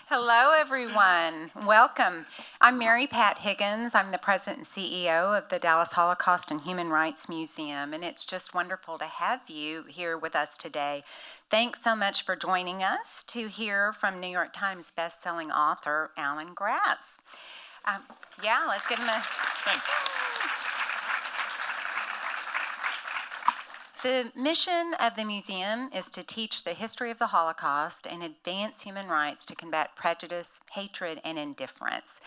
Hello, everyone. Welcome. I'm Mary Pat Higgins. I'm the president and CEO of the Dallas Holocaust and Human Rights Museum, and it's just wonderful to have you here with us today. Thanks so much for joining us to hear from New York Times bestselling author Yanek Gruener. Let's give him a... Thanks. The mission of the museum is to teach the history of the Holocaust and advance human rights to combat prejudice, hatred, and indifference.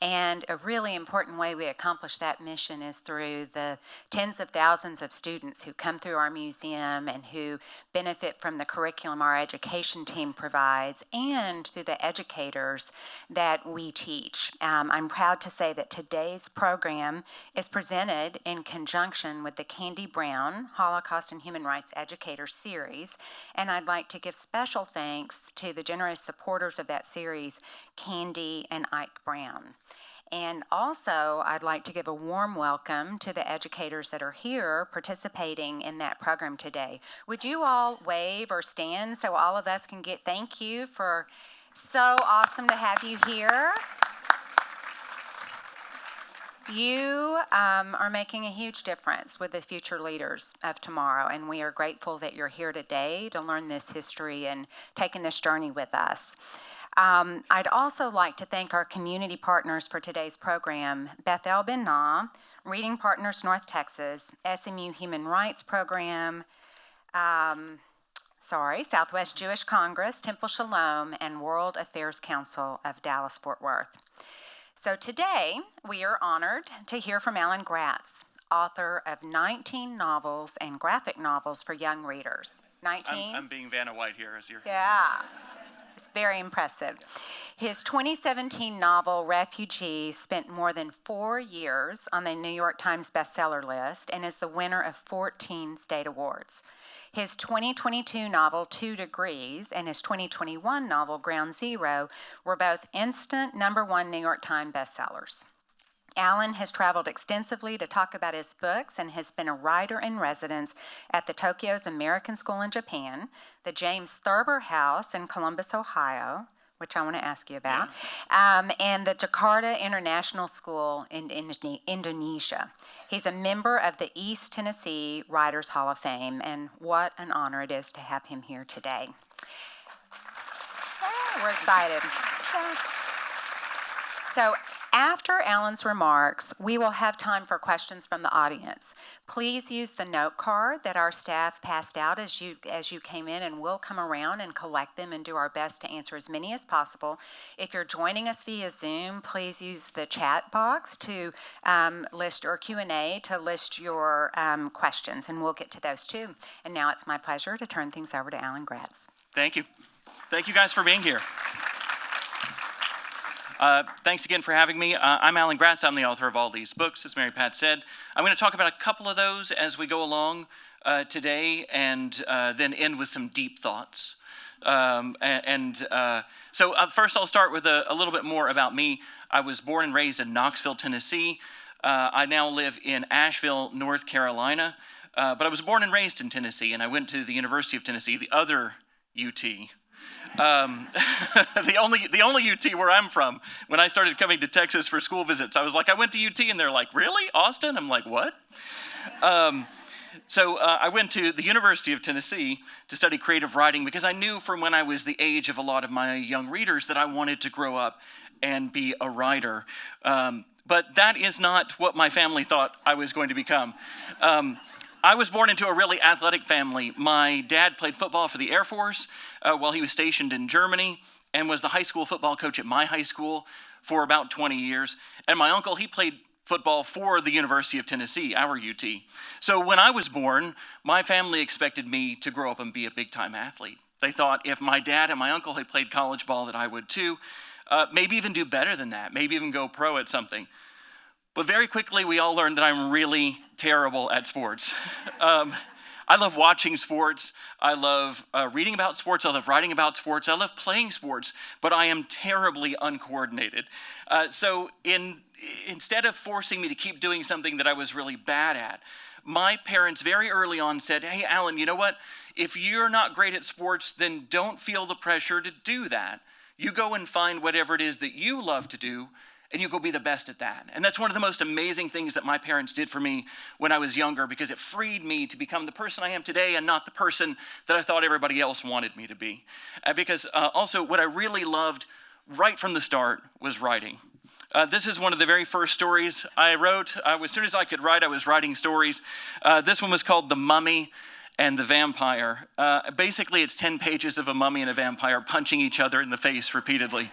And a really important way we accomplish that mission is through the tens of thousands of students who come through our museum and who benefit from the curriculum our education team provides, and through the educators that we teach. I'm proud to say that today's program is presented in conjunction with the Candy Brown Holocaust and Human Rights Educator series, and I'd like to give special thanks to the generous supporters of that series, Candy and Ike Brown. And also, I'd like to give a warm welcome to the educators that are here participating in that program today. Would you all wave or stand so all of us can get thank you for so awesome to have you here. You are making a huge difference with the future leaders of tomorrow, and we are grateful that you're here today to learn this history and taking this journey with us. I'd also like to thank our community partners for today's program: Beth-El Ben Na, Reading Partners North Texas, SMU Human Rights Program, Southwest Jewish Congress, Temple Shalom, and World Affairs Council of Dallas-Fort Worth. So today, we are honored to hear from Yanek Gruener, author of 19 novels and graphic novels for young readers. 19? I'm being Vanna White here as your... Yeah. It's very impressive. His 2017 novel, Refugee, spent more than 4 years on the New York Times bestseller list and is the winner of 14 state awards. His 2022 novel, 2 Degrees, and his 2021 novel, Ground Zero, were both instant #1 New York Times bestsellers. Alan has traveled extensively to talk about his books and has been a writer in residence at the Tokyo's American School in Japan, the James Thurber House in Columbus, Ohio, which I want to ask you about, and the Jakarta International School in Indonesia. He's a member of the East Tennessee Writers Hall of Fame, and what an honor it is to have him here today. We're excited. So after Alan's remarks, we will have time for questions from the audience. Please use the note card that our staff passed out as you came in, and we'll come around and collect them and do our best to answer as many as possible. If you're joining us via Zoom, please use the chat box to list your Q&A to list your questions, and we'll get to those too. And now it's my pleasure to turn things over to Yanek Gruener. Thank you. Thank you guys for being here. Thanks again for having me. I'm Yanek Gruener. I'm the author of all these books, as Mary Pat said. I'm going to talk about a couple of those as we go along today, and then end with some deep thoughts. So first I'll start with a little bit more about me. I was born and raised in Knoxville, Tennessee. I now live in Asheville, North Carolina. But I was born and raised in Tennessee, and I went to the University of Tennessee, the other UT. The only UT where I'm from. When I started coming to Texas for school visits, I was like, I went to UT, and they're like, really? Austin? I'm like, what? So I went to the University of Tennessee to study creative writing because I knew from when I was the age of a lot of my young readers that I wanted to grow up and be a writer. But that is not what my family thought I was going to become. I was born into a really athletic family. My dad played football for the Air Force while he was stationed in Germany and was the high school football coach at my high school for about 20 years. And my uncle, he played football for the University of Tennessee, our UT. So when I was born, my family expected me to grow up and be a big-time athlete. They thought if my dad and my uncle had played college ball that I would too, maybe even do better than that, maybe even go pro at something. But very quickly, we all learned that I'm really terrible at sports. I love watching sports. I love reading about sports. I love writing about sports. I love playing sports, but I am terribly uncoordinated. So instead of forcing me to keep doing something that I was really bad at, my parents very early on said, hey, Alan, you know what? If you're not great at sports, then don't feel the pressure to do that. You go and find whatever it is that you love to do, and you go be the best at that. And that's one of the most amazing things that my parents did for me when I was younger, because it freed me to become the person I am today and not the person that I thought everybody else wanted me to be. Because also what I really loved right from the start was writing. This is one of the very first stories I wrote. As soon as I could write, I was writing stories. This one was called The Mummy and the Vampire. Basically, it's 10 pages of a mummy and a vampire punching each other in the face repeatedly.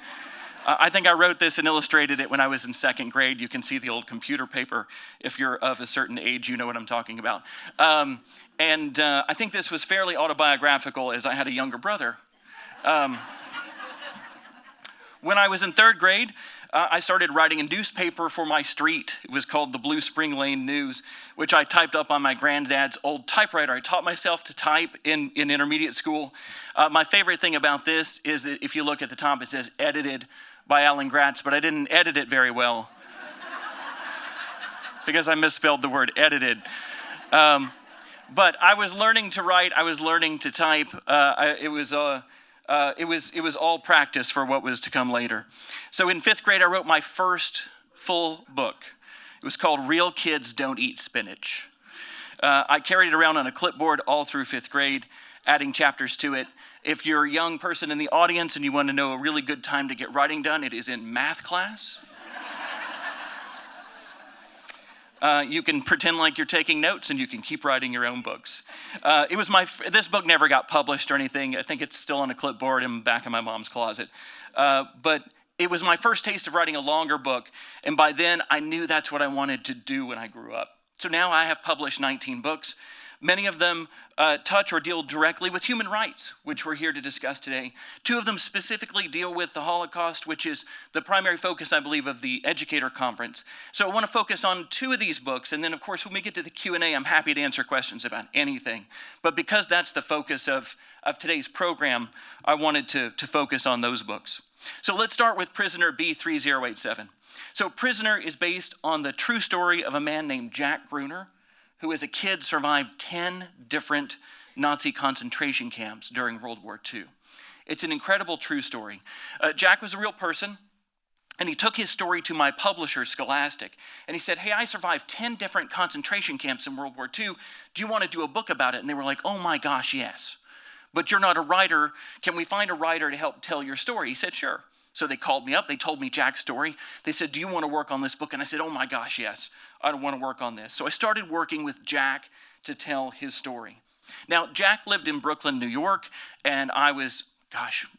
I think I wrote this and illustrated it when I was in second grade. You can see the old computer paper. If you're of a certain age, you know what I'm talking about. I think this was fairly autobiographical, as I had a younger brother. When I was in third grade, I started writing a newspaper for my street. It was called the Blue Spring Lane News, which I typed up on my granddad's old typewriter. I taught myself to type in intermediate school. My favorite thing about this is that if you look at the top, it says edited by Alan Gratz, but I didn't edit it very well because I misspelled the word edited. But I was learning to write. I was learning to type. It was all practice for what was to come later. So in fifth grade, I wrote my first full book. It was called Real Kids Don't Eat Spinach. I carried it around on a clipboard all through fifth grade, adding chapters to it. If you're a young person in the audience and you want to know a really good time to get writing done, it is in math class. You can pretend like you're taking notes and you can keep writing your own books. This book never got published or anything. I think it's still on a clipboard in the back of my mom's closet. But it was my first taste of writing a longer book. And by then I knew that's what I wanted to do when I grew up. So now I have published 19 books. Many of them touch or deal directly with human rights, which we're here to discuss today. 2 of them specifically deal with the Holocaust, which is the primary focus, I believe, of the Educator conference. So I want to focus on 2 of these books, and then, of course, when we get to the Q&A, I'm happy to answer questions about anything. But because that's the focus of today's program, I wanted to focus on those books. So let's start with Prisoner B3087. So Prisoner is based on the true story of a man named Yanek Gruener, who as a kid survived 10 different Nazi concentration camps during World War II. It's an incredible true story. Jack was a real person, and he took his story to my publisher, Scholastic, and he said, hey, I survived 10 different concentration camps in World War II. Do you want to do a book about it? And they were like, oh my gosh, yes. But you're not a writer. Can we find a writer to help tell your story? He said, sure. So they called me up. They told me Jack's story. They said, do you want to work on this book? And I said, oh my gosh, yes. I want to work on this. So I started working with Jack to tell his story. Now, Jack lived in Brooklyn, New York, and I was,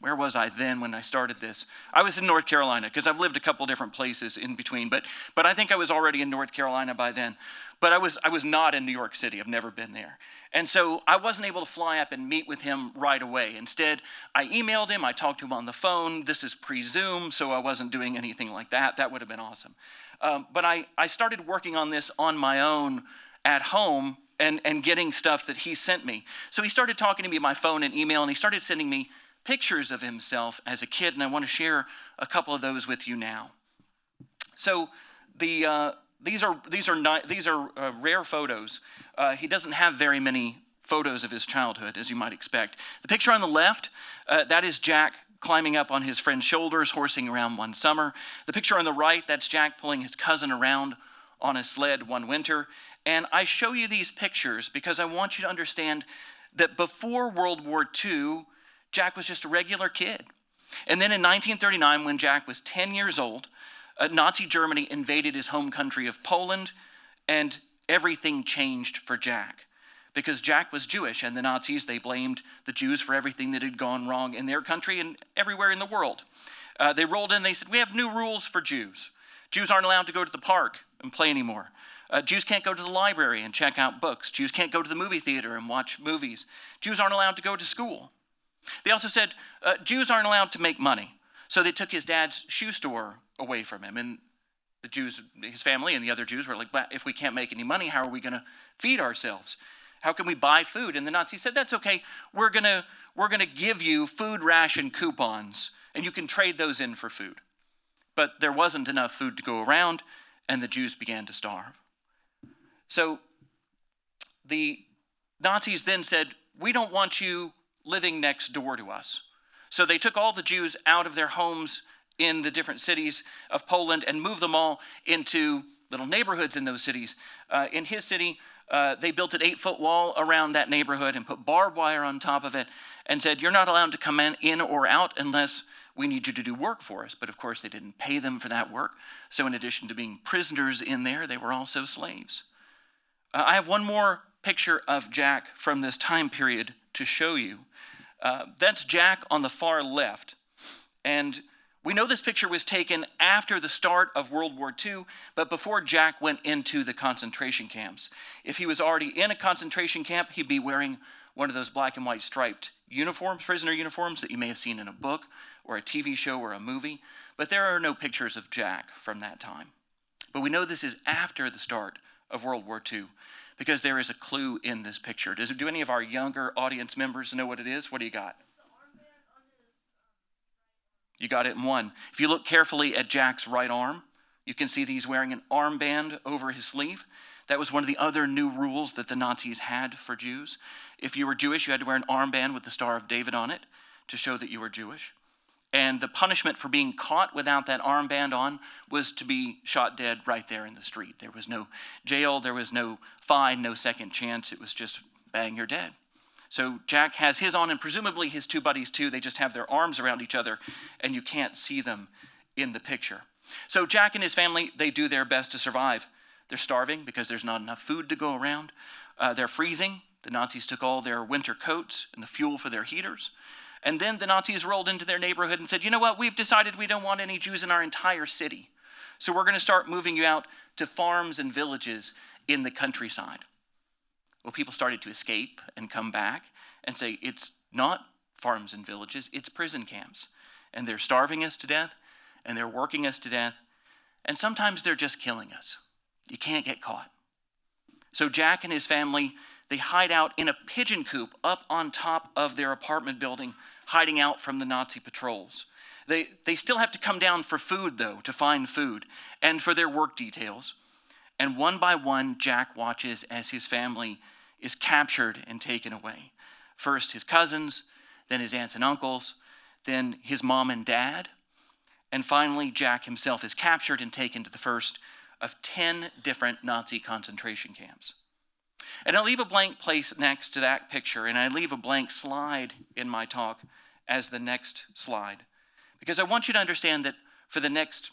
where was I then when I started this? I was in North Carolina, because I've lived a couple different places in between, but I think I was already in North Carolina by then. But I was not in New York City. I've never been there. And so I wasn't able to fly up and meet with him right away. Instead, I emailed him. I talked to him on the phone. This is pre-Zoom, so I wasn't doing anything like that. That would have been awesome. But I started working on this on my own at home and getting stuff that he sent me. So he started talking to me by phone and email, and he started sending me pictures of himself as a kid, and I want to share a couple of those with you now. So these are rare photos. He doesn't have very many photos of his childhood, as you might expect. The picture on the left, that is Jack climbing up on his friend's shoulders, horsing around one summer. The picture on the right, that's Jack pulling his cousin around on a sled one winter. And I show you these pictures because I want you to understand that before World War II, Jack was just a regular kid. And then in 1939, when Jack was 10 years old, Nazi Germany invaded his home country of Poland, and everything changed for Jack. Because Jack was Jewish, and the Nazis, they blamed the Jews for everything that had gone wrong in their country and everywhere in the world. They rolled in, they said, we have new rules for Jews. Jews aren't allowed to go to the park and play anymore. Jews can't go to the library and check out books. Jews can't go to the movie theater and watch movies. Jews aren't allowed to go to school. They also said Jews aren't allowed to make money. So they took his dad's shoe store away from him. And the Jews, his family and the other Jews were like, but if we can't make any money, how are we going to feed ourselves? How can we buy food? And the Nazis said, that's okay. We're gonna give you food ration coupons, and you can trade those in for food. But there wasn't enough food to go around, and the Jews began to starve. So the Nazis then said, we don't want you living next door to us. So they took all the Jews out of their homes in the different cities of Poland and moved them all into little neighborhoods in those cities. In his city, they built an 8-foot wall around that neighborhood and put barbed wire on top of it and said, you're not allowed to come in or out unless we need you to do work for us. But of course, they didn't pay them for that work. So in addition to being prisoners in there, they were also slaves. I have one more picture of Jack from this time period to show you. That's Jack on the far left. And we know this picture was taken after the start of World War II, but before Jack went into the concentration camps. If he was already in a concentration camp, he'd be wearing one of those black and white striped uniforms, prisoner uniforms that you may have seen in a book or a TV show or a movie. But there are no pictures of Jack from that time. But we know this is after the start of World War II because there is a clue in this picture. Do any of our younger audience members know what it is? What do you got? You got it in one. If you look carefully at Jack's right arm, you can see that he's wearing an armband over his sleeve. That was one of the other new rules that the Nazis had for Jews. If you were Jewish, you had to wear an armband with the Star of David on it to show that you were Jewish. And the punishment for being caught without that armband on was to be shot dead right there in the street. There was no jail, there was no fine, no second chance. It was just bang, you're dead. So Jack has his on, and presumably his two buddies too. They just have their arms around each other, and you can't see them in the picture. So Jack and his family, they do their best to survive. They're starving because there's not enough food to go around. They're freezing. The Nazis took all their winter coats and the fuel for their heaters. And then the Nazis rolled into their neighborhood and said, you know what, we've decided we don't want any Jews in our entire city. So we're going to start moving you out to farms and villages in the countryside. Well, people started to escape and come back and say, it's not farms and villages, it's prison camps. And they're starving us to death, and they're working us to death, and sometimes they're just killing us. You can't get caught. So Jack and his family, they hide out in a pigeon coop up on top of their apartment building, hiding out from the Nazi patrols. They still have to come down for food, though, to find food, and for their work details. And one by one, Jack watches as his family is captured and taken away. First his cousins, then his aunts and uncles, then his mom and dad, and finally Jack himself is captured and taken to the first of 10 different Nazi concentration camps. And I'll leave a blank place next to that picture, and I leave a blank slide in my talk as the next slide, because I want you to understand that for the next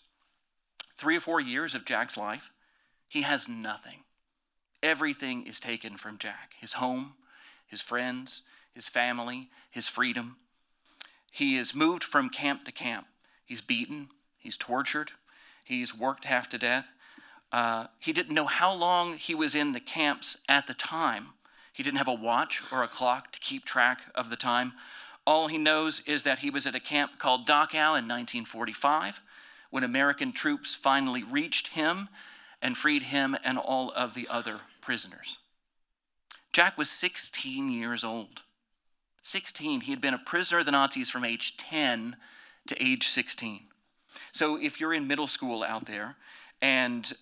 3 or 4 years of Jack's life, he has nothing. Everything is taken from Jack. His home, his friends, his family, his freedom. He is moved from camp to camp. He's beaten. He's tortured. He's worked half to death. He didn't know how long he was in the camps at the time. He didn't have a watch or a clock to keep track of the time. All he knows is that he was at a camp called Dachau in 1945 when American troops finally reached him and freed him and all of the other prisoners. Jack was 16 years old. 16. He had been a prisoner of the Nazis from age 10 to age 16. So if you're in middle school out there and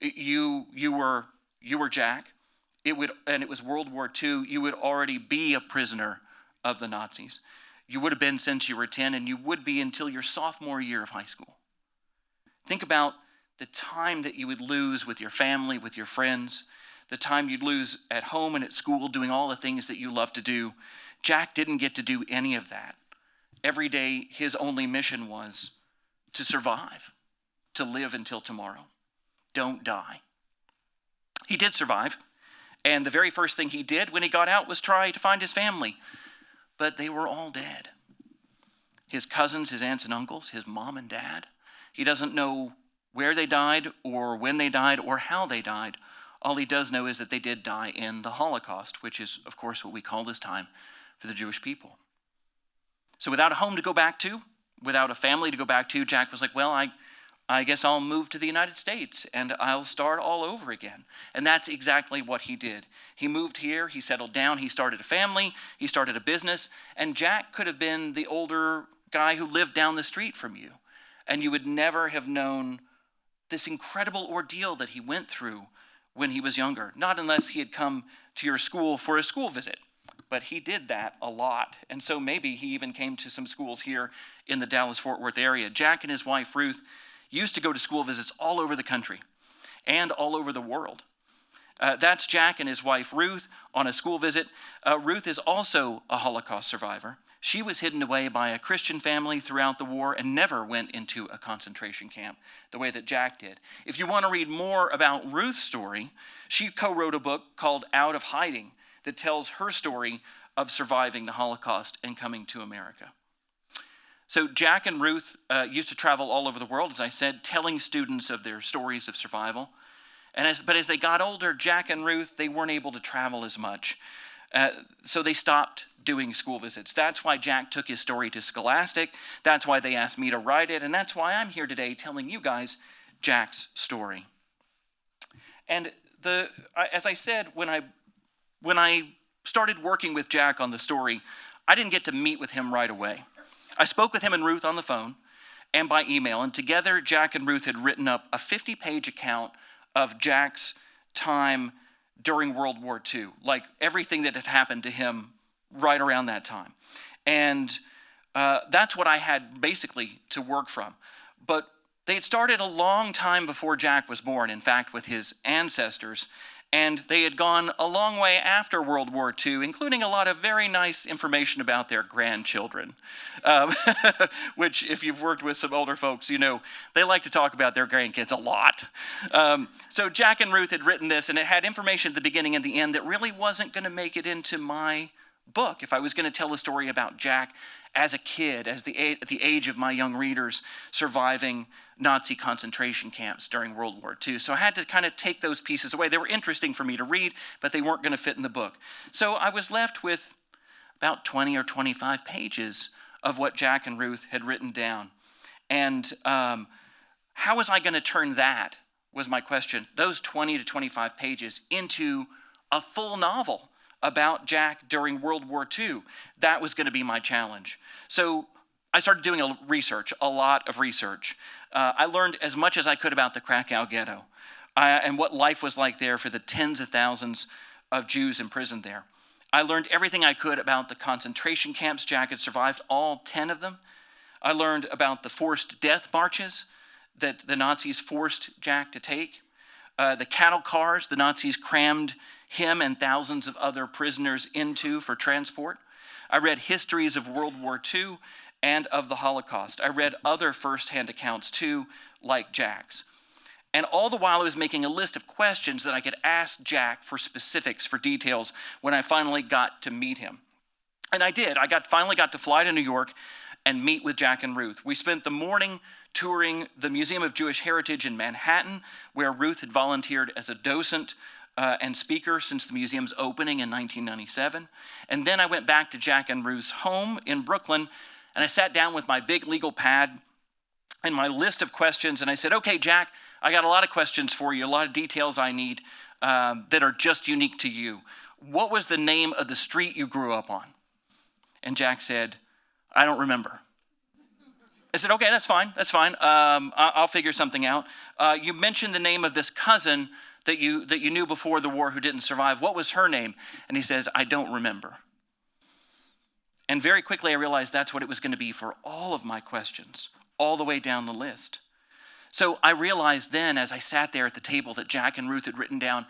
you were Jack, and it was World War II, you would already be a prisoner of the Nazis. You would have been since you were 10, and you would be until your sophomore year of high school. Think about the time that you would lose with your family, with your friends, the time you'd lose at home and at school doing all the things that you love to do. Jack didn't get to do any of that. Every day, his only mission was to survive, to live until tomorrow. Don't die. He did survive, and the very first thing he did when he got out was try to find his family, but they were all dead. His cousins, his aunts and uncles, his mom and dad. He doesn't know where they died or when they died or how they died. All he does know is that they did die in the Holocaust, which is, of course, what we call this time for the Jewish people. So without a home to go back to, without a family to go back to, Jack was like, well, I guess I'll move to the United States and I'll start all over again. And that's exactly what he did. He moved here, he settled down, he started a family, he started a business, and Jack could have been the older guy who lived down the street from you. And you would never have known this incredible ordeal that he went through when he was younger, not unless he had come to your school for a school visit. but he did that a lot. And so maybe he even came to some schools here in the Dallas-Fort Worth area. Jack and his wife, Ruth, used to go to school visits all over the country and all over the world. That's Jack and his wife, Ruth, on a school visit. Ruth is also a Holocaust survivor. She was hidden away by a Christian family throughout the war and never went into a concentration camp the way that Jack did. If you want to read more about Ruth's story, she co-wrote a book called Out of Hiding that tells her story of surviving the Holocaust and coming to America. So Jack and Ruth used to travel all over the world, as I said, telling students of their stories of survival. But as they got older, Jack and Ruth, they weren't able to travel as much. So they stopped doing school visits. That's why Jack took his story to Scholastic. That's why they asked me to write it. And that's why I'm here today telling you guys Jack's story. And as I said, when I started working with Jack on the story, I didn't get to meet with him right away. I spoke with him and Ruth on the phone and by email. And together, Jack and Ruth had written up a 50-page account of Jack's time during World War II, like everything that had happened to him right around that time. And that's what I had basically to work from. But they had started a long time before Jack was born, in fact, with his ancestors. And they had gone a long way after World War II, including a lot of very nice information about their grandchildren, which if you've worked with some older folks, you know, they like to talk about their grandkids a lot. So Jack and Ruth had written this, and it had information at the beginning and the end that really wasn't going to make it into my book if I was going to tell a story about Jack as a kid, at the age of my young readers, surviving Nazi concentration camps during World War II. So I had to kind of take those pieces away. They were interesting for me to read, but they weren't going to fit in the book. So I was left with about 20 or 25 pages of what Jack and Ruth had written down. And how was I going to turn that, was my question, those 20 to 25 pages into a full novel about Jack during World War II? That was going to be my challenge. So I started doing a lot of research. I learned as much as I could about the Krakow ghetto and what life was like there for the tens of thousands of Jews imprisoned there. I learned everything I could about the concentration camps Jack had survived, all 10 of them. I learned about the forced death marches that the Nazis forced Jack to take, the cattle cars the Nazis crammed him and thousands of other prisoners into for transport. I read histories of World War II and of the Holocaust. I read other first-hand accounts too, like Jack's. And all the while I was making a list of questions that I could ask Jack for specifics, for details, when I finally got to meet him. And I did. I finally got to fly to New York and meet with Jack and Ruth. We spent the morning touring the Museum of Jewish Heritage in Manhattan, where Ruth had volunteered as a docent and speaker since the museum's opening in 1997. And then I went back to Jack and Ruth's home in Brooklyn, and I sat down with my big legal pad and my list of questions, and I said, okay, Jack, I got a lot of questions for you, a lot of details I need that are just unique to you. What was the name of the street you grew up on? And Jack said, I don't remember. I said, okay, that's fine. I'll figure something out. You mentioned the name of this cousin that you knew before the war who didn't survive. What was her name? And he says, I don't remember. And very quickly I realized that's what it was going to be for all of my questions, all the way down the list. So I realized then, as I sat there at the table, that Jack and Ruth had written down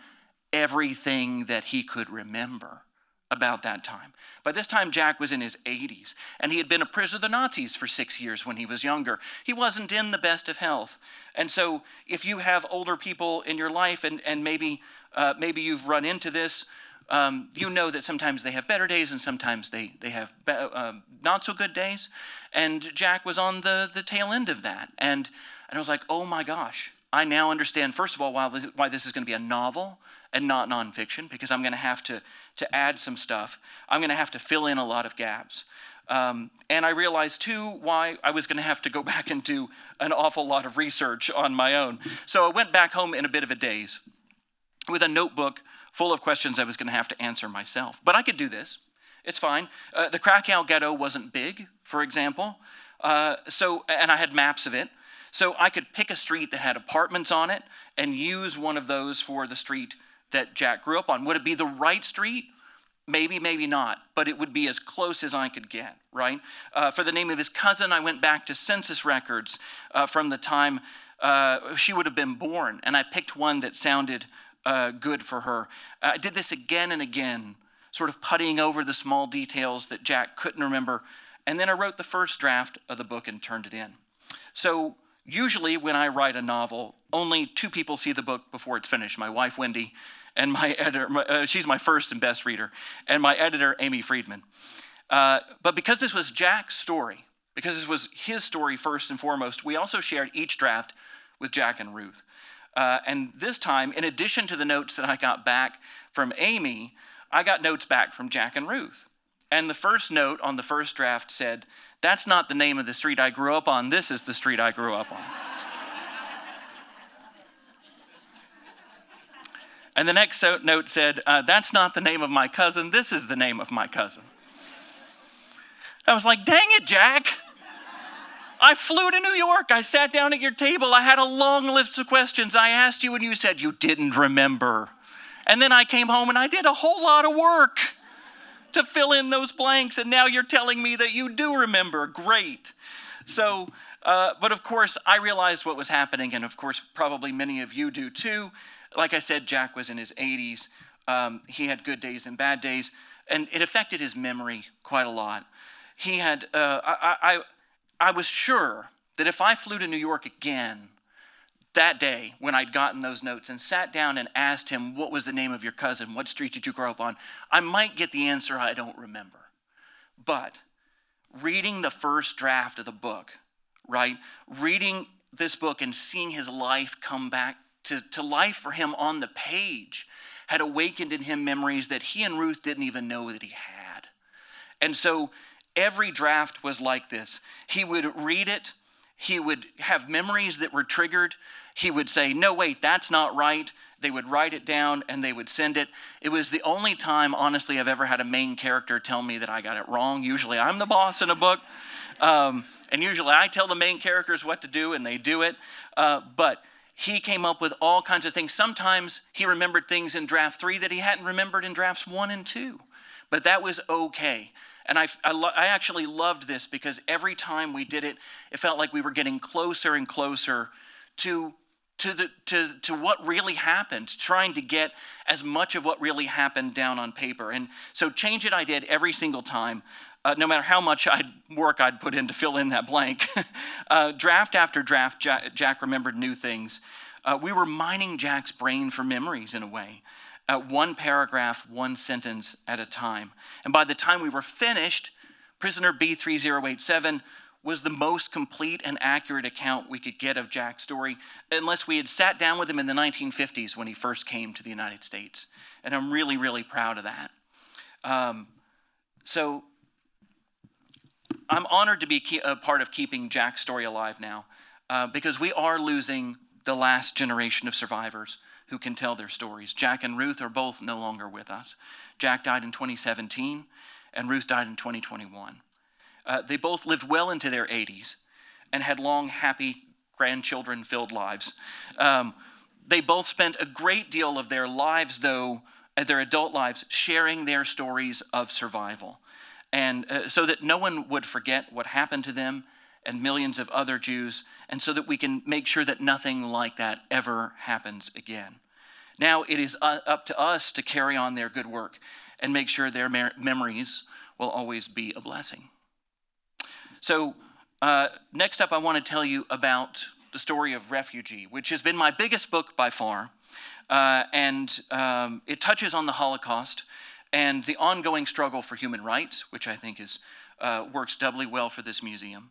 everything that he could remember about that time. By this time, Jack was in his 80s, and he had been a prisoner of the Nazis for 6 years when he was younger. He wasn't in the best of health. And so if you have older people in your life, and maybe you've run into this, you know that sometimes they have better days and sometimes they have not so good days. And Jack was on the tail end of that. And I was like, oh my gosh, I now understand, first of all, why this is going to be a novel and not nonfiction, because I'm going to have to add some stuff. I'm going to have to fill in a lot of gaps. And I realized, too, why I was going to have to go back and do an awful lot of research on my own. So I went back home in a bit of a daze with a notebook full of questions I was going to have to answer myself. But I could do this. It's fine. The Krakow ghetto wasn't big, for example, and I had maps of it. So I could pick a street that had apartments on it and use one of those for the street that Jack grew up on. Would it be the right street? Maybe, maybe not, but it would be as close as I could get, right? For the name of his cousin, I went back to census records from the time she would have been born, and I picked one that sounded good for her. I did this again and again, sort of puttying over the small details that Jack couldn't remember, and then I wrote the first draft of the book and turned it in. So usually when I write a novel, only 2 people see the book before it's finished, my wife, Wendy, and my editor, she's my first and best reader, and my editor, Amy Friedman. But because this was Jack's story, because this was his story first and foremost, we also shared each draft with Jack and Ruth. And this time, in addition to the notes that I got back from Amy, I got notes back from Jack and Ruth. And the first note on the first draft said, "That's not the name of the street I grew up on. This is the street I grew up on." And the next note said, "That's not the name of my cousin. This is the name of my cousin." I was like, dang it, Jack. I flew to New York. I sat down at your table. I had a long list of questions I asked you, and you said you didn't remember. And then I came home and I did a whole lot of work to fill in those blanks, and now you're telling me that you do remember. Great. So, but of course, I realized what was happening, and of course, probably many of you do too. Like I said, Jack was in his 80s. He had good days and bad days, and it affected his memory quite a lot. He had, I was sure that if I flew to New York again that day when I'd gotten those notes and sat down and asked him, what was the name of your cousin? What street did you grow up on? I might get the answer I don't remember. But reading the first draft of the book, right? Reading this book and seeing his life come back to life for him on the page had awakened in him memories that he and Ruth didn't even know that he had. And so every draft was like this. He would read it. He would have memories that were triggered. He would say, no, wait, that's not right. They would write it down and they would send it. It was the only time, honestly, I've ever had a main character tell me that I got it wrong. Usually I'm the boss in a book. And usually I tell the main characters what to do and they do it. But he came up with all kinds of things. Sometimes he remembered things in draft 3 that he hadn't remembered in drafts 1 and 2. But that was okay. And I actually loved this because every time we did it, it felt like we were getting closer and closer to what really happened, trying to get as much of what really happened down on paper. And so Change It I did every single time, no matter how much work I'd put in to fill in that blank. Draft after draft, Jack remembered new things. We were mining Jack's brain for memories in a way. One paragraph, one sentence at a time. And by the time we were finished, Prisoner B3087 was the most complete and accurate account we could get of Jack's story, unless we had sat down with him in the 1950s when he first came to the United States. And I'm really, really proud of that. So I'm honored to be a part of keeping Jack's story alive now, because we are losing the last generation of survivors who can tell their stories. Jack and Ruth are both no longer with us. Jack died in 2017, and Ruth died in 2021. They both lived well into their 80s and had long, happy, grandchildren-filled lives. They both spent a great deal of their lives, though, their adult lives, sharing their stories of survival. And so that no one would forget what happened to them and millions of other Jews, and so that we can make sure that nothing like that ever happens again. Now it is up to us to carry on their good work and make sure their memories will always be a blessing. So next up, I want to tell you about the story of Refugee, which has been my biggest book by far, and it touches on the Holocaust and the ongoing struggle for human rights, which I think works doubly well for this museum.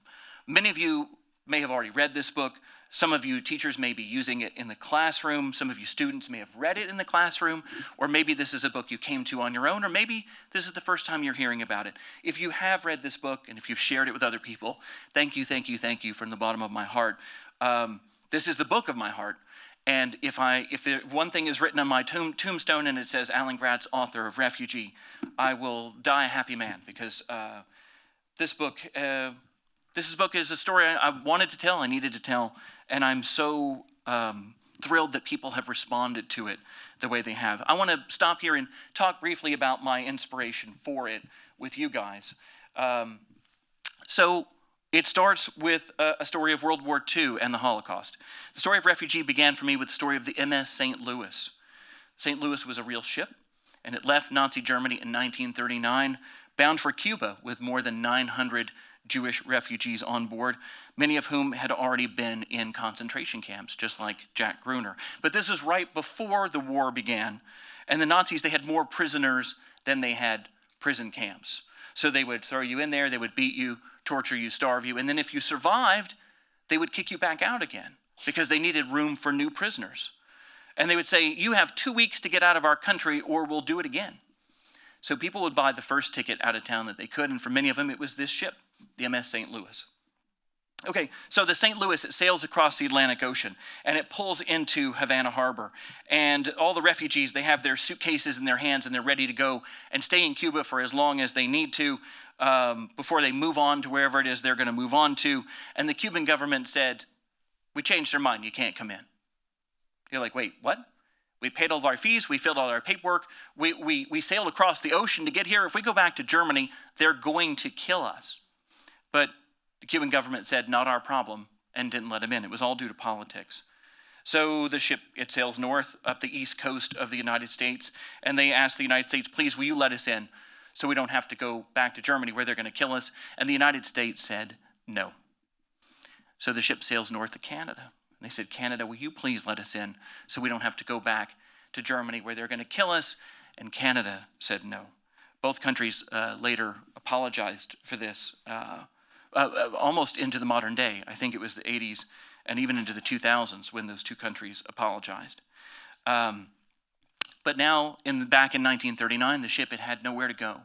Many of you may have already read this book. Some of you teachers may be using it in the classroom. Some of you students may have read it in the classroom, or maybe this is a book you came to on your own, or maybe this is the first time you're hearing about it. If you have read this book and if you've shared it with other people, thank you, thank you, thank you from the bottom of my heart. This is the book of my heart. And if one thing is written on my tombstone and it says Alan Gratz, author of Refugee, I will die a happy man, because this book is a story I wanted to tell, I needed to tell, and I'm so thrilled that people have responded to it the way they have. I want to stop here and talk briefly about my inspiration for it with you guys. So it starts with a story of World War II and the Holocaust. The story of Refugee began for me with the story of the MS St. Louis. St. Louis was a real ship, and it left Nazi Germany in 1939, bound for Cuba with more than 900 Jewish refugees on board, many of whom had already been in concentration camps, just like Yanek Gruener. But this is right before the war began, and the Nazis, they had more prisoners than they had prison camps. So they would throw you in there, they would beat you, torture you, starve you, and then if you survived, they would kick you back out again because they needed room for new prisoners. And they would say, you have 2 weeks to get out of our country or we'll do it again. So people would buy the first ticket out of town that they could, and for many of them, it was this ship, the MS St. Louis. Okay, so the St. Louis, it sails across the Atlantic Ocean, and it pulls into Havana Harbor. And all the refugees, they have their suitcases in their hands, and they're ready to go and stay in Cuba for as long as they need to before they move on to wherever it is they're going to move on to. And the Cuban government said, we changed our mind, you can't come in. You're like, wait, what? We paid all of our fees, we filled out our paperwork, we sailed across the ocean to get here. If we go back to Germany, they're going to kill us. But the Cuban government said, not our problem, and didn't let them in. It was all due to politics. So the ship, it sails north up the east coast of the United States, and they asked the United States, please, will you let us in so we don't have to go back to Germany where they're going to kill us? And the United States said no. So the ship sails north to Canada. They said, Canada, will you please let us in so we don't have to go back to Germany where they're going to kill us? And Canada said no. Both countries later apologized for this, almost into the modern day. I think it was the 80s and even into the 2000s when those two countries apologized. But now, back in 1939, the ship had nowhere to go.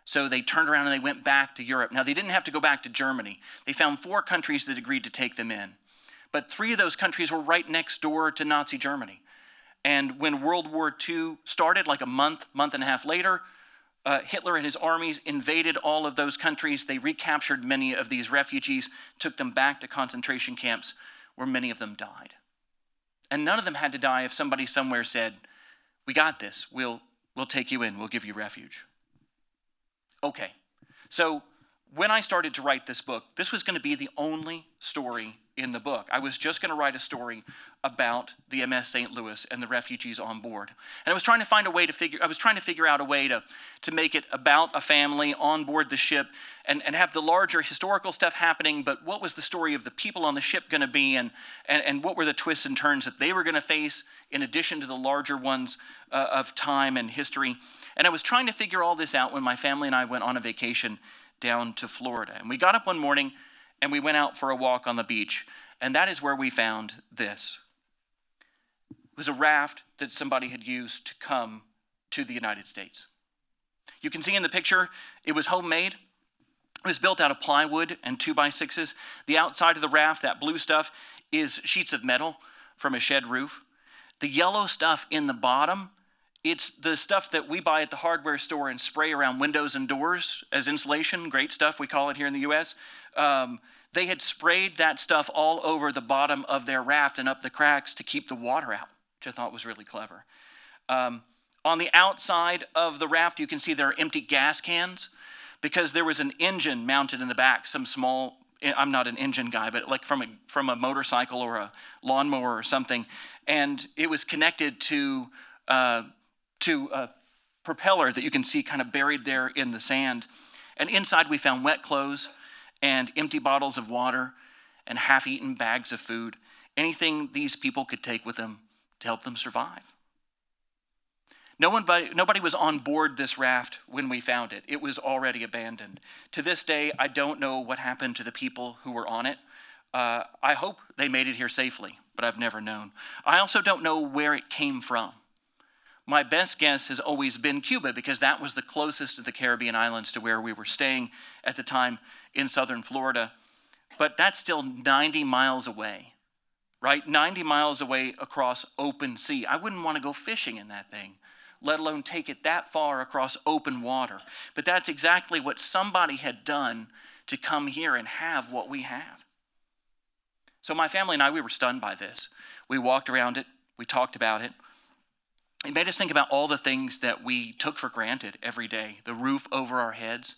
So they turned around and they went back to Europe. Now, they didn't have to go back to Germany. They found 4 countries that agreed to take them in. But 3 of those countries were right next door to Nazi Germany. And when World War II started, like a month and a half later, Hitler and his armies invaded all of those countries. They recaptured many of these refugees, took them back to concentration camps where many of them died. And none of them had to die if somebody somewhere said, we got this, we'll take you in, we'll give you refuge. Okay, so when I started to write this book, this was going to be the only story in the book. I was just going to write a story about the MS St. Louis and the refugees on board. And I was trying to find a way to figure out a way to make it about a family on board the ship and have the larger historical stuff happening, but what was the story of the people on the ship going to be and what were the twists and turns that they were going to face in addition to the larger ones of time and history. And I was trying to figure all this out when my family and I went on a vacation down to Florida. And we got up one morning and we went out for a walk on the beach. And that is where we found this. It was a raft that somebody had used to come to the United States. You can see in the picture, it was homemade. It was built out of plywood and 2x6s. The outside of the raft, that blue stuff, is sheets of metal from a shed roof. The yellow stuff in the bottom, it's the stuff that we buy at the hardware store and spray around windows and doors as insulation. Great stuff, we call it here in the U.S. They had sprayed that stuff all over the bottom of their raft and up the cracks to keep the water out, which I thought was really clever. On the outside of the raft, you can see there are empty gas cans because there was an engine mounted in the back, some small, I'm not an engine guy, but like from a motorcycle or a lawnmower or something, and it was connected to a propeller that you can see kind of buried there in the sand. And inside we found wet clothes and empty bottles of water and half-eaten bags of food, anything these people could take with them to help them survive. Nobody was on board this raft when we found it. It was already abandoned. To this day, I don't know what happened to the people who were on it. I hope they made it here safely, but I've never known. I also don't know where it came from. My best guess has always been Cuba because that was the closest of the Caribbean islands to where we were staying at the time in southern Florida. But that's still 90 miles away, right? 90 miles away across open sea. I wouldn't want to go fishing in that thing, let alone take it that far across open water. But that's exactly what somebody had done to come here and have what we have. So my family and I, we were stunned by this. We walked around it. We talked about it. It made us think about all the things that we took for granted every day. The roof over our heads,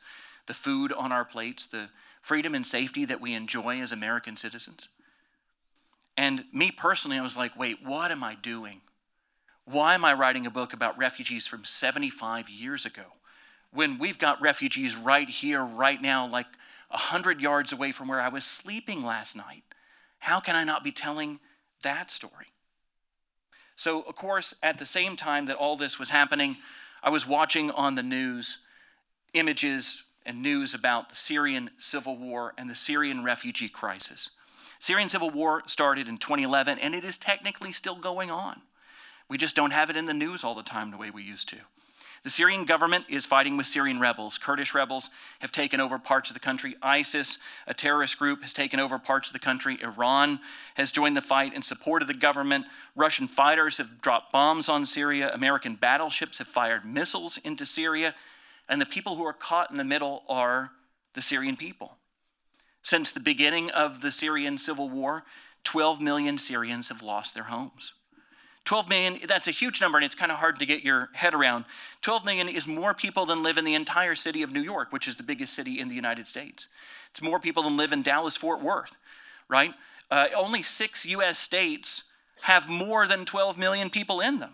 the food on our plates, the freedom and safety that we enjoy as American citizens. And me personally, I was like, wait, what am I doing? Why am I writing a book about refugees from 75 years ago when we've got refugees right here, right now, like 100 yards away from where I was sleeping last night? How can I not be telling that story? So, of course, at the same time that all this was happening, I was watching on the news images and news about the Syrian civil war and the Syrian refugee crisis. Syrian civil war started in 2011, and it is technically still going on. We just don't have it in the news all the time the way we used to. The Syrian government is fighting with Syrian rebels. Kurdish rebels have taken over parts of the country. ISIS, a terrorist group, has taken over parts of the country. Iran has joined the fight in support of the government. Russian fighters have dropped bombs on Syria. American battleships have fired missiles into Syria. And the people who are caught in the middle are the Syrian people. Since the beginning of the Syrian civil war, 12 million Syrians have lost their homes. 12 million, that's a huge number, and it's kind of hard to get your head around. 12 million is more people than live in the entire city of New York, which is the biggest city in the United States. It's more people than live in Dallas-Fort Worth, right? Only 6 U.S. states have more than 12 million people in them.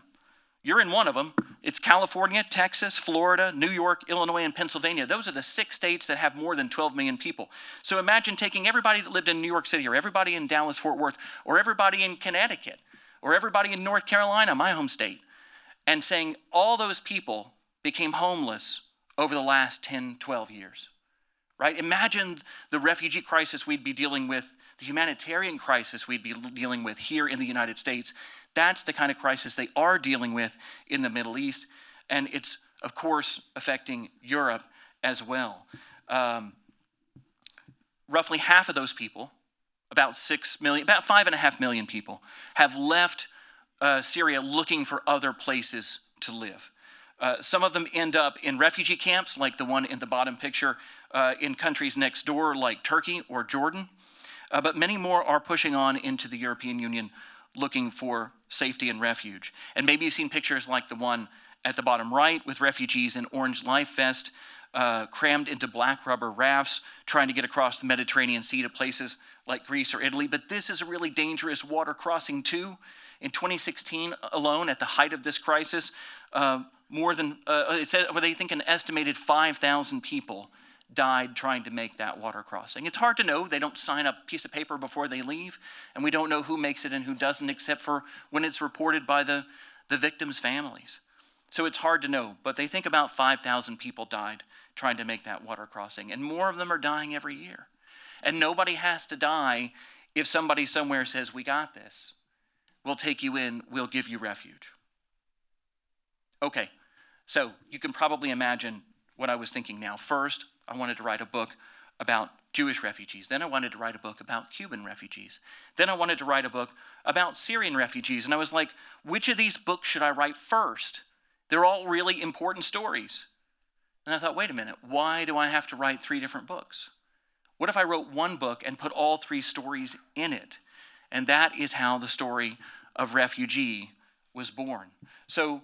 You're in one of them. It's California, Texas, Florida, New York, Illinois, and Pennsylvania. Those are the 6 states that have more than 12 million people. So imagine taking everybody that lived in New York City, or everybody in Dallas-Fort Worth, or everybody in Connecticut, or everybody in North Carolina, my home state, and saying all those people became homeless over the last 10, 12 years, right? Imagine the refugee crisis we'd be dealing with, the humanitarian crisis we'd be dealing with here in the United States. That's the kind of crisis they are dealing with in the Middle East, and it's, of course, affecting Europe as well. Roughly half of those people, about 6 million, about 5.5 million people, have left Syria looking for other places to live. Some of them end up in refugee camps, like the one in the bottom picture, in countries next door, like Turkey or Jordan. But many more are pushing on into the European Union looking for safety and refuge. And maybe you've seen pictures like the one at the bottom right with refugees in orange life vests, crammed into black rubber rafts, trying to get across the Mediterranean Sea to places like Greece or Italy. But this is a really dangerous water crossing too. In 2016 alone, at the height of this crisis, they think an estimated 5,000 people died trying to make that water crossing. It's hard to know. They don't sign a piece of paper before they leave, and we don't know who makes it and who doesn't, except for when it's reported by the victims' families. So it's hard to know, but they think about 5,000 people died trying to make that water crossing, and more of them are dying every year. And nobody has to die if somebody somewhere says, we got this. We'll take you in, we'll give you refuge. Okay, so you can probably imagine what I was thinking now. First, I wanted to write a book about Jewish refugees. Then I wanted to write a book about Cuban refugees. Then I wanted to write a book about Syrian refugees. And I was like, which of these books should I write first? They're all really important stories. And I thought, wait a minute, why do I have to write 3 different books? What if I wrote one book and put all 3 stories in it? And that is how the story of Refugee was born. So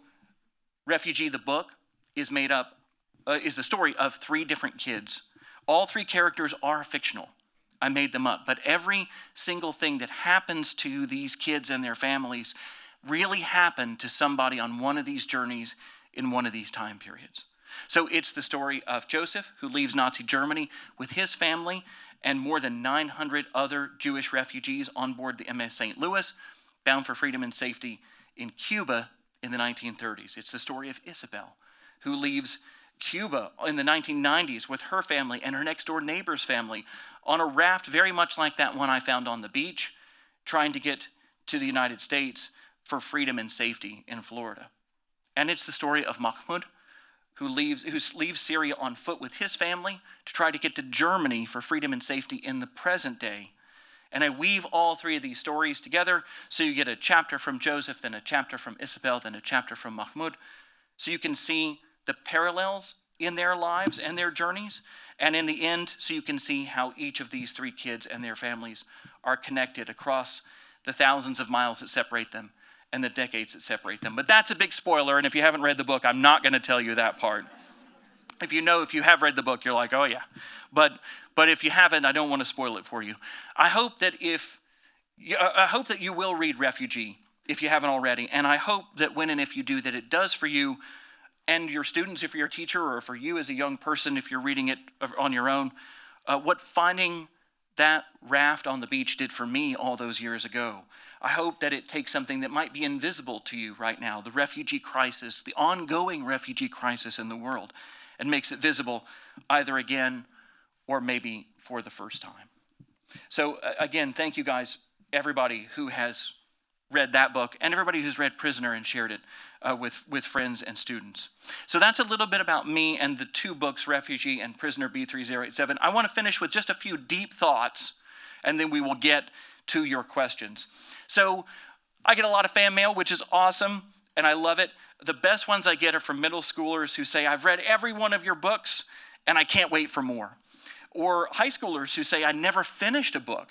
Refugee, the book, is the story of 3 different kids. All 3 characters are fictional. I made them up. But every single thing that happens to these kids and their families really happened to somebody on one of these journeys in one of these time periods. So it's the story of Joseph, who leaves Nazi Germany with his family and more than 900 other Jewish refugees on board the MS St. Louis, bound for freedom and safety in Cuba in the 1930s. It's the story of Isabel, who leaves Cuba in the 1990s with her family and her next door neighbor's family on a raft very much like that one I found on the beach, trying to get to the United States for freedom and safety in Florida. And it's the story of Mahmoud, who leaves Syria on foot with his family to try to get to Germany for freedom and safety in the present day. And I weave all 3 of these stories together, so you get a chapter from Joseph, then a chapter from Isabel, then a chapter from Mahmoud, so you can see the parallels in their lives and their journeys. And in the end, so you can see how each of these 3 kids and their families are connected across the thousands of miles that separate them and the decades that separate them. But that's a big spoiler, and if you haven't read the book, I'm not going to tell you that part. If you have read the book, you're like, oh yeah. But if you haven't, I don't want to spoil it for you. I hope that you will read Refugee if you haven't already, and I hope that when and if you do, that it does for you and your students, if you're a teacher, or for you as a young person, if you're reading it on your own, what finding that raft on the beach did for me all those years ago. I hope that it takes something that might be invisible to you right now, the refugee crisis, the ongoing refugee crisis in the world, and makes it visible either again or maybe for the first time. So again, thank you guys, everybody who has read that book, and everybody who's read Prisoner and shared it with friends and students. So that's a little bit about me and the 2 books, Refugee and Prisoner B3087. I want to finish with just a few deep thoughts, and then we will get to your questions. So I get a lot of fan mail, which is awesome, and I love it. The best ones I get are from middle schoolers who say, I've read every one of your books, and I can't wait for more. Or high schoolers who say, I never finished a book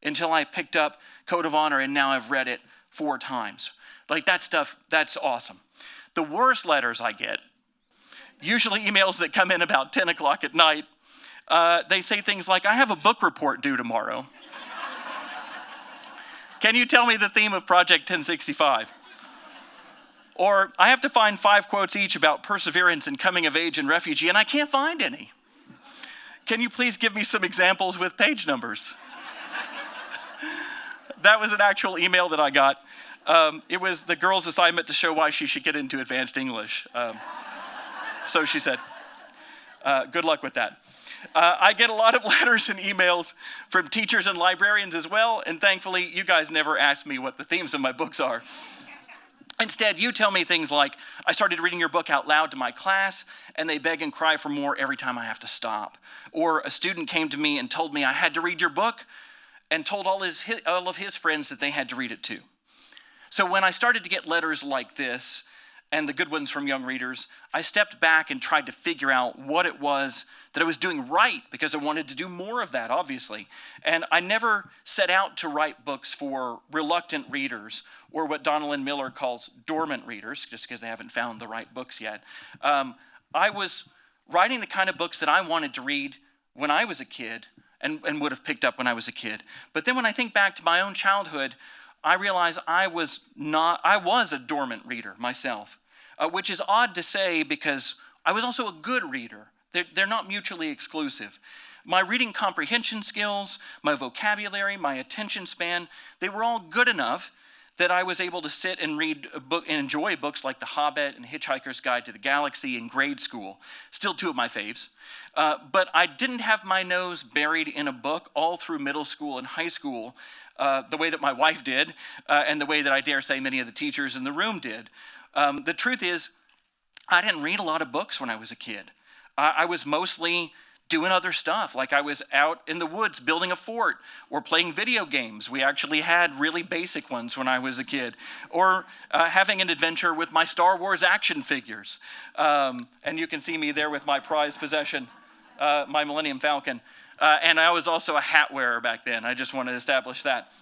until I picked up Code of Honor, and now I've read it 4 times. Like that stuff, that's awesome. The worst letters I get, usually emails that come in about 10 o'clock at night, they say things like, I have a book report due tomorrow. Can you tell me the theme of Project 1065? Or, I have to find 5 quotes each about perseverance and coming of age and refugee, and I can't find any. Can you please give me some examples with page numbers? That was an actual email that I got. It was the girl's assignment to show why she should get into advanced English. So she said, good luck with that. I get a lot of letters and emails from teachers and librarians as well, and thankfully, you guys never ask me what the themes of my books are. Instead, you tell me things like, I started reading your book out loud to my class, and they beg and cry for more every time I have to stop. Or a student came to me and told me I had to read your book, and told all of his friends that they had to read it too. So when I started to get letters like this, and the good ones from young readers, I stepped back and tried to figure out what it was that I was doing right, because I wanted to do more of that, obviously. And I never set out to write books for reluctant readers, or what Donald Miller calls dormant readers, just because they haven't found the right books yet. I was writing the kind of books that I wanted to read when I was a kid, and would have picked up when I was a kid. But then when I think back to my own childhood, I realize I was a dormant reader myself, which is odd to say because I was also a good reader. They're not mutually exclusive. My reading comprehension skills, my vocabulary, my attention span, they were all good enough that I was able to sit and read a book and enjoy books like The Hobbit and Hitchhiker's Guide to the Galaxy in grade school, still 2 of my faves. But I didn't have my nose buried in a book all through middle school and high school, the way that my wife did, and the way that I dare say many of the teachers in the room did. The truth is, I didn't read a lot of books when I was a kid. I was mostly doing other stuff, like I was out in the woods building a fort or playing video games. We actually had really basic ones when I was a kid. Or having an adventure with my Star Wars action figures. And you can see me there with my prized possession, my Millennium Falcon. And I was also a hat wearer back then. I just want to establish that.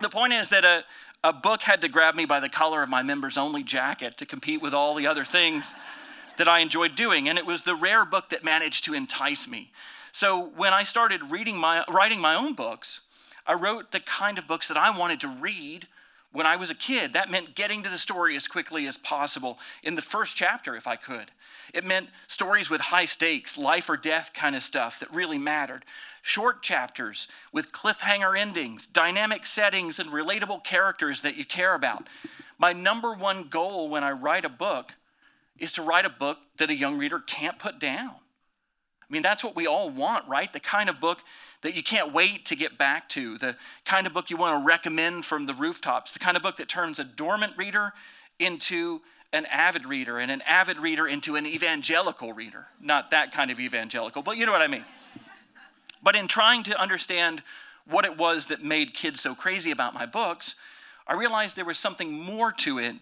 The point is that a book had to grab me by the collar of my members-only jacket to compete with all the other things that I enjoyed doing, and it was the rare book that managed to entice me. So when I started writing my own books, I wrote the kind of books that I wanted to read when I was a kid. That meant getting to the story as quickly as possible in the first chapter if I could. It meant stories with high stakes, life or death kind of stuff that really mattered. Short chapters with cliffhanger endings, dynamic settings, and relatable characters that you care about. My number one goal when I write a book is to write a book that a young reader can't put down. I mean, that's what we all want, right? The kind of book that you can't wait to get back to, the kind of book you want to recommend from the rooftops, the kind of book that turns a dormant reader into an avid reader, and an avid reader into an evangelical reader. Not that kind of evangelical, but you know what I mean. But in trying to understand what it was that made kids so crazy about my books, I realized there was something more to it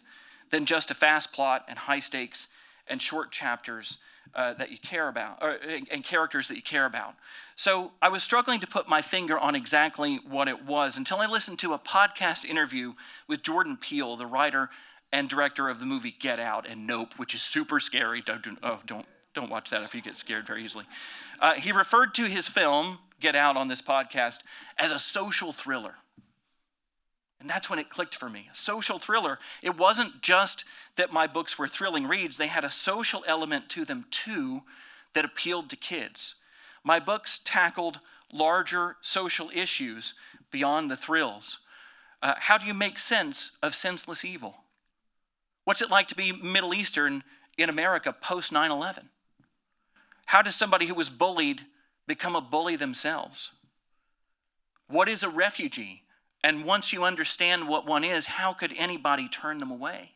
than just a fast plot and high stakes and short chapters that you care about, and characters that you care about. So I was struggling to put my finger on exactly what it was until I listened to a podcast interview with Jordan Peele, the writer and director of the movie Get Out and Nope, which is super scary. Don't watch that if you get scared very easily. He referred to his film, Get Out, on this podcast as a social thriller. And that's when it clicked for me. A social thriller. It wasn't just that my books were thrilling reads. They had a social element to them, too, that appealed to kids. My books tackled larger social issues beyond the thrills. How do you make sense of senseless evil? What's it like to be Middle Eastern in America post 9/11? How does somebody who was bullied become a bully themselves? What is a refugee? And once you understand what one is, how could anybody turn them away?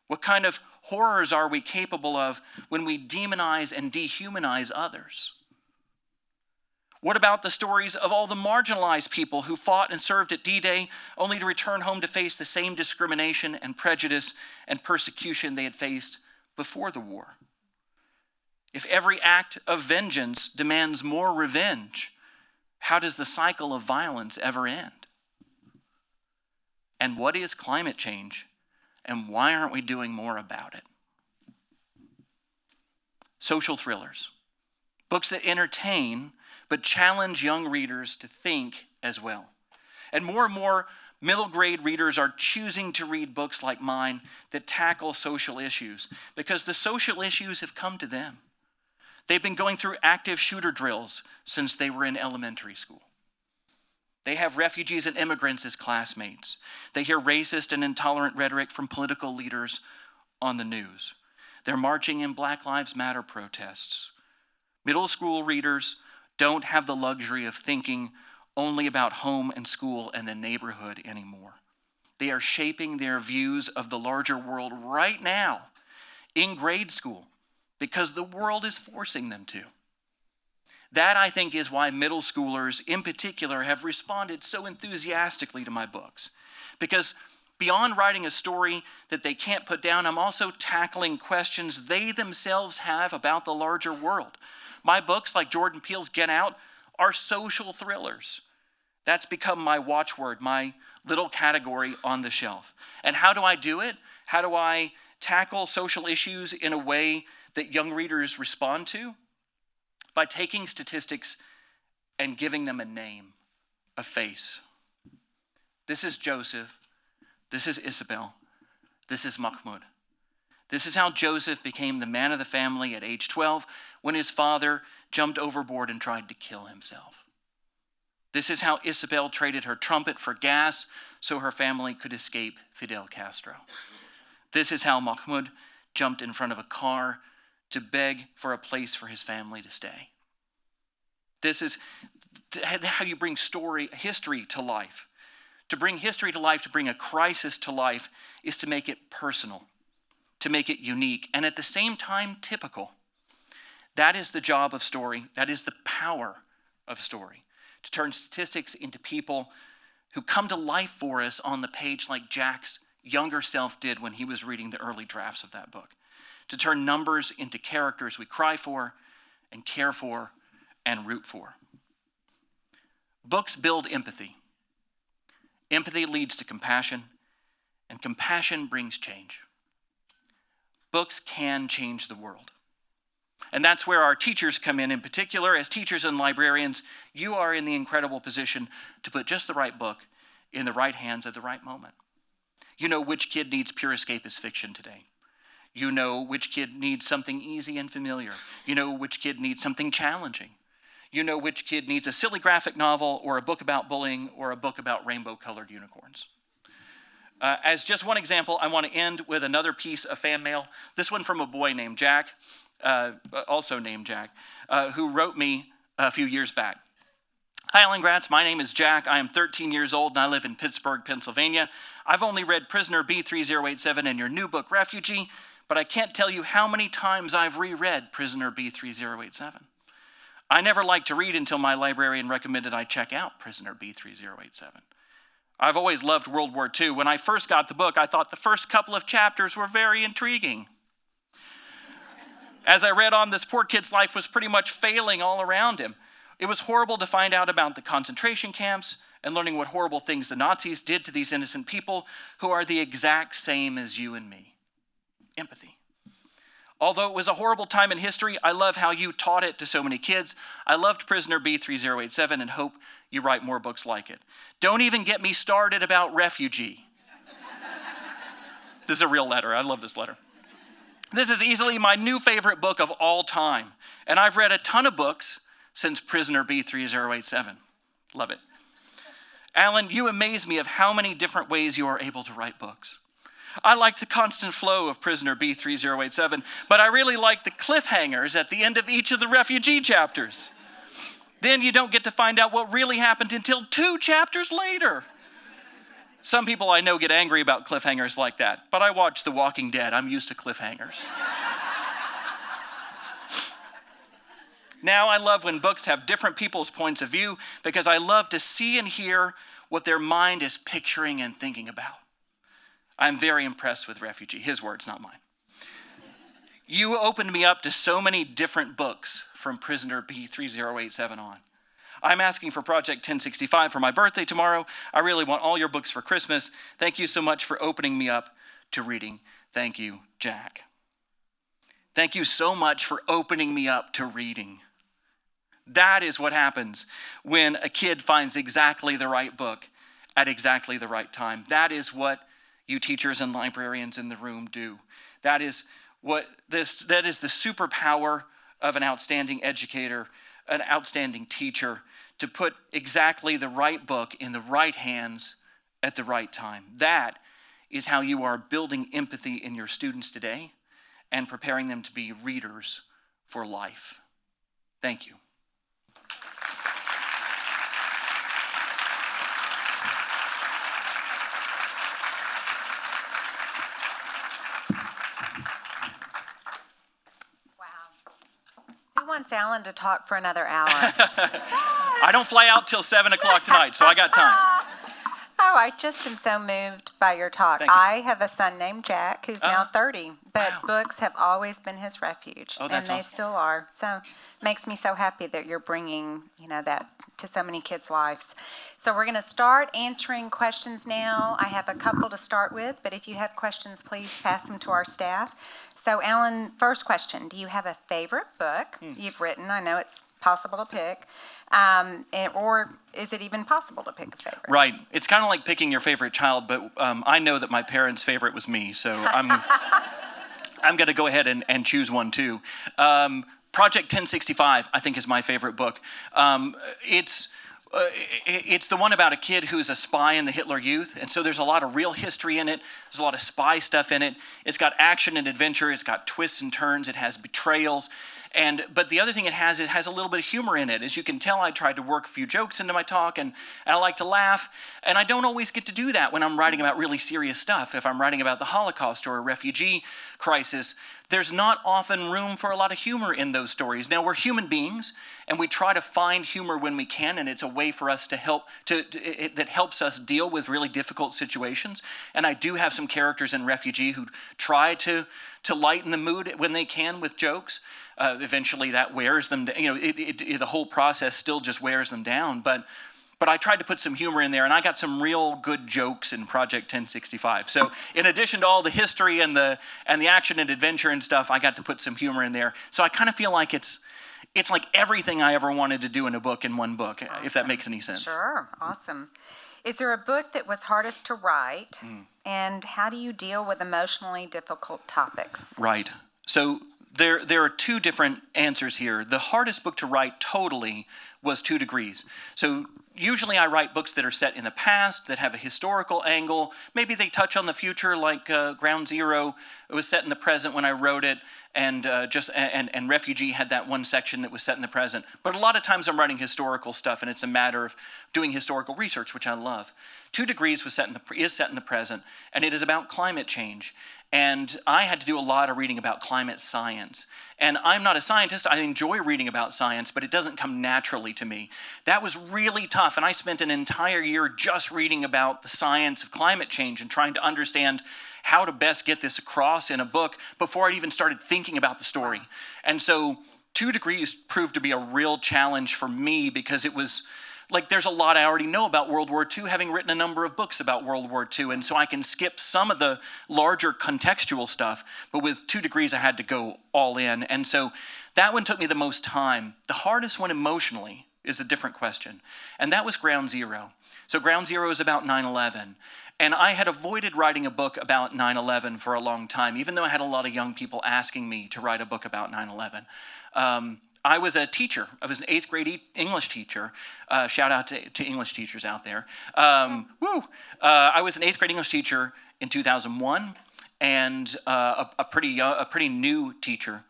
What kind of horrors are we capable of when we demonize and dehumanize others? What about the stories of all the marginalized people who fought and served at D-Day only to return home to face the same discrimination and prejudice and persecution they had faced before the war? If every act of vengeance demands more revenge, how does the cycle of violence ever end? And what is climate change, and why aren't we doing more about it? Social thrillers, books that entertain but challenge young readers to think as well. And more middle grade readers are choosing to read books like mine that tackle social issues because the social issues have come to them. They've been going through active shooter drills since they were in elementary school. They have refugees and immigrants as classmates. They hear racist and intolerant rhetoric from political leaders on the news. They're marching in Black Lives Matter protests. Middle school readers don't have the luxury of thinking only about home and school and the neighborhood anymore. They are shaping their views of the larger world right now in grade school because the world is forcing them to. That, I think, is why middle schoolers in particular have responded so enthusiastically to my books. Because beyond writing a story that they can't put down, I'm also tackling questions they themselves have about the larger world. My books, like Jordan Peele's Get Out, are social thrillers. That's become my watchword, my little category on the shelf. And how do I do it? How do I tackle social issues in a way that young readers respond to? By taking statistics and giving them a name, a face. This is Joseph. This is Isabel. This is Mahmoud. This is how Joseph became the man of the family at age 12 when his father jumped overboard and tried to kill himself. This is how Isabel traded her trumpet for gas so her family could escape Fidel Castro. This is how Mahmoud jumped in front of a car to beg for a place for his family to stay. This is how you bring history to life. To bring history to life, to bring a crisis to life, is to make it personal, to make it unique, and at the same time, typical. That is the job of story. That is the power of story. To turn statistics into people who come to life for us on the page like Jack's younger self did when he was reading the early drafts of that book. To turn numbers into characters we cry for and care for and root for. Books build empathy. Empathy leads to compassion, and compassion brings change. Books can change the world. And that's where our teachers come in particular. As teachers and librarians, you are in the incredible position to put just the right book in the right hands at the right moment. You know which kid needs pure escapist fiction today. You know which kid needs something easy and familiar. You know which kid needs something challenging. You know which kid needs a silly graphic novel or a book about bullying or a book about rainbow-colored unicorns. As just one example, I want to end with another piece of fan mail. This one from a boy named Jack, also named Jack, who wrote me a few years back. Hi, Ellen Gratz. My name is Jack. I am 13 years old, and I live in Pittsburgh, Pennsylvania. I've only read Prisoner B3087 and your new book, Refugee, but I can't tell you how many times I've reread Prisoner B3087. I never liked to read until my librarian recommended I check out Prisoner B3087. I've always loved World War II. When I first got the book, I thought the first couple of chapters were very intriguing. As I read on, this poor kid's life was pretty much failing all around him. It was horrible to find out about the concentration camps and learning what horrible things the Nazis did to these innocent people who are the exact same as you and me. Empathy. Although it was a horrible time in history, I love how you taught it to so many kids. I loved Prisoner B3087 and hope you write more books like it. Don't even get me started about Refugee. This is a real letter. I love this letter. This is easily my new favorite book of all time, and I've read a ton of books since Prisoner B3087. Love it. Alan, you amaze me of how many different ways you are able to write books. I like the constant flow of Prisoner B3087, but I really like the cliffhangers at the end of each of the Refugee chapters. Then you don't get to find out what really happened until 2 chapters later. Some people I know get angry about cliffhangers like that, but I watch The Walking Dead. I'm used to cliffhangers. Now I love when books have different people's points of view because I love to see and hear what their mind is picturing and thinking about. I'm very impressed with Refugee. His words, not mine. You opened me up to so many different books from Prisoner B3087 on. I'm asking for Project 1065 for my birthday tomorrow. I really want all your books for Christmas. Thank you so much for opening me up to reading. Thank you, Jack. Thank you so much for opening me up to reading. That is what happens when a kid finds exactly the right book at exactly the right time. That is what you teachers and librarians in the room do. That is the superpower of an outstanding educator, an outstanding teacher, to put exactly the right book in the right hands at the right time. That is how you are building empathy in your students today and preparing them to be readers for life. Thank you. Who wants Alan to talk for another hour? I don't fly out till 7 o'clock tonight, so I got time. Oh, I just am so moved by your talk. Thank you. I have a son named Jack who's now 30, but Wow. books have always been his refuge, Oh, and that's they awesome. still are. So it makes me so happy that you're bringing, that to so many kids' lives. So we're going to start answering questions now. I have a couple to start with, but if you have questions, please pass them to our staff. So Alan, first question, do you have a favorite book you've written? I know it's possible to pick. Or is it even possible to pick a favorite? Right. It's kind of like picking your favorite child, but I know that my parents' favorite was me, so I'm going to go ahead and choose one too. Project 1065, I think, is my favorite book. It's the one about a kid who's a spy in the Hitler Youth, and so there's a lot of real history in it. There's a lot of spy stuff in it. It's got action and adventure. It's got twists and turns. It has betrayals. But the other thing it has a little bit of humor in it. As you can tell, I tried to work a few jokes into my talk, and I like to laugh. And I don't always get to do that when I'm writing about really serious stuff. If I'm writing about the Holocaust or a refugee crisis, there's not often room for a lot of humor in those stories. Now, we're human beings, and we try to find humor when we can, and it's a way for us to help that helps us deal with really difficult situations. And I do have some characters in Refugee who try to lighten the mood when they can with jokes. Eventually, that wears them down. The whole process still just wears them down. But I tried to put some humor in there, and I got some real good jokes in Project 1065. So in addition to all the history and the action and adventure and stuff, I got to put some humor in there. So I kind of feel like it's like everything I ever wanted to do in a book in one book, Awesome. if that makes any sense. Sure, awesome. Is there a book that was hardest to write, and how do you deal with emotionally difficult topics? Right. So there are two different answers here. The hardest book to write totally was 2 Degrees. So usually I write books that are set in the past, that have a historical angle. Maybe they touch on the future, like Ground Zero. It was set in the present when I wrote it, and Refugee had that one section that was set in the present. But a lot of times I'm writing historical stuff, and it's a matter of doing historical research, which I love. 2 Degrees is set in the present, and it is about climate change. And I had to do a lot of reading about climate science. And I'm not a scientist. I enjoy reading about science, but it doesn't come naturally to me. That was really tough, and I spent an entire year just reading about the science of climate change and trying to understand how to best get this across in a book before I'd even started thinking about the story. And so 2 Degrees proved to be a real challenge for me because it was like there's a lot I already know about World War II, having written a number of books about World War II, and so I can skip some of the larger contextual stuff, but with 2 Degrees I had to go all in, and so that one took me the most time. The hardest one emotionally is a different question, and that was Ground Zero. So Ground Zero is about 9/11, and I had avoided writing a book about 9/11 for a long time, even though I had a lot of young people asking me to write a book about 9/11. I was a teacher. I was an 8th grade English teacher. Shout out to English teachers out there. I was an 8th grade English teacher in 2001, and a pretty new teacher.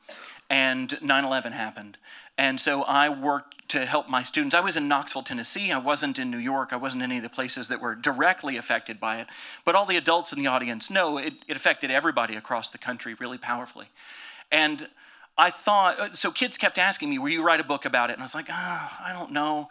And 9/11 happened. And so I worked to help my students. I was in Knoxville, Tennessee. I wasn't in New York. I wasn't in any of the places that were directly affected by it. But all the adults in the audience know it affected everybody across the country really powerfully. And I thought, so kids kept asking me, will you write a book about it? And I was like, I don't know.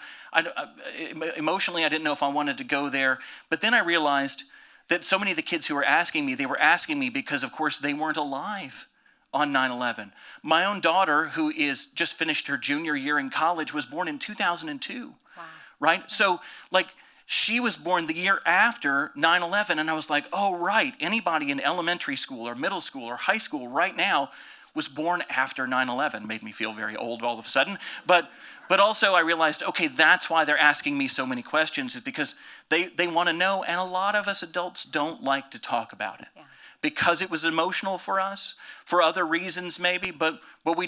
Emotionally, I didn't know if I wanted to go there. But then I realized that so many of the kids who were asking me, they were asking me because, of course, they weren't alive on 9/11. My own daughter, who is just finished her junior year in college, was born in 2002, wow. Right? So, like, she was born the year after 9/11, and I was like, oh, right, anybody in elementary school or middle school or high school right now was born after 9/11. Made me feel very old all of a sudden. But also I realized, okay, that's why they're asking me so many questions, is because they want to know, and a lot of us adults don't like to talk about it. Yeah. Because it was emotional for us, for other reasons maybe, but we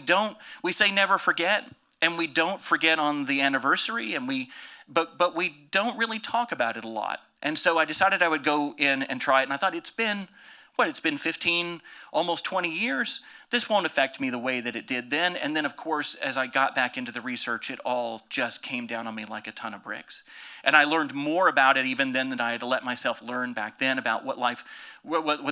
say never forget, and we don't forget on the anniversary, and but we don't really talk about it a lot. And so I decided I would go in and try it, and I thought it's been 15, almost 20 years. This won't affect me the way that it did then. And then, of course, as I got back into the research, it all just came down on me like a ton of bricks. And I learned more about it even then than I had to let myself learn back then about what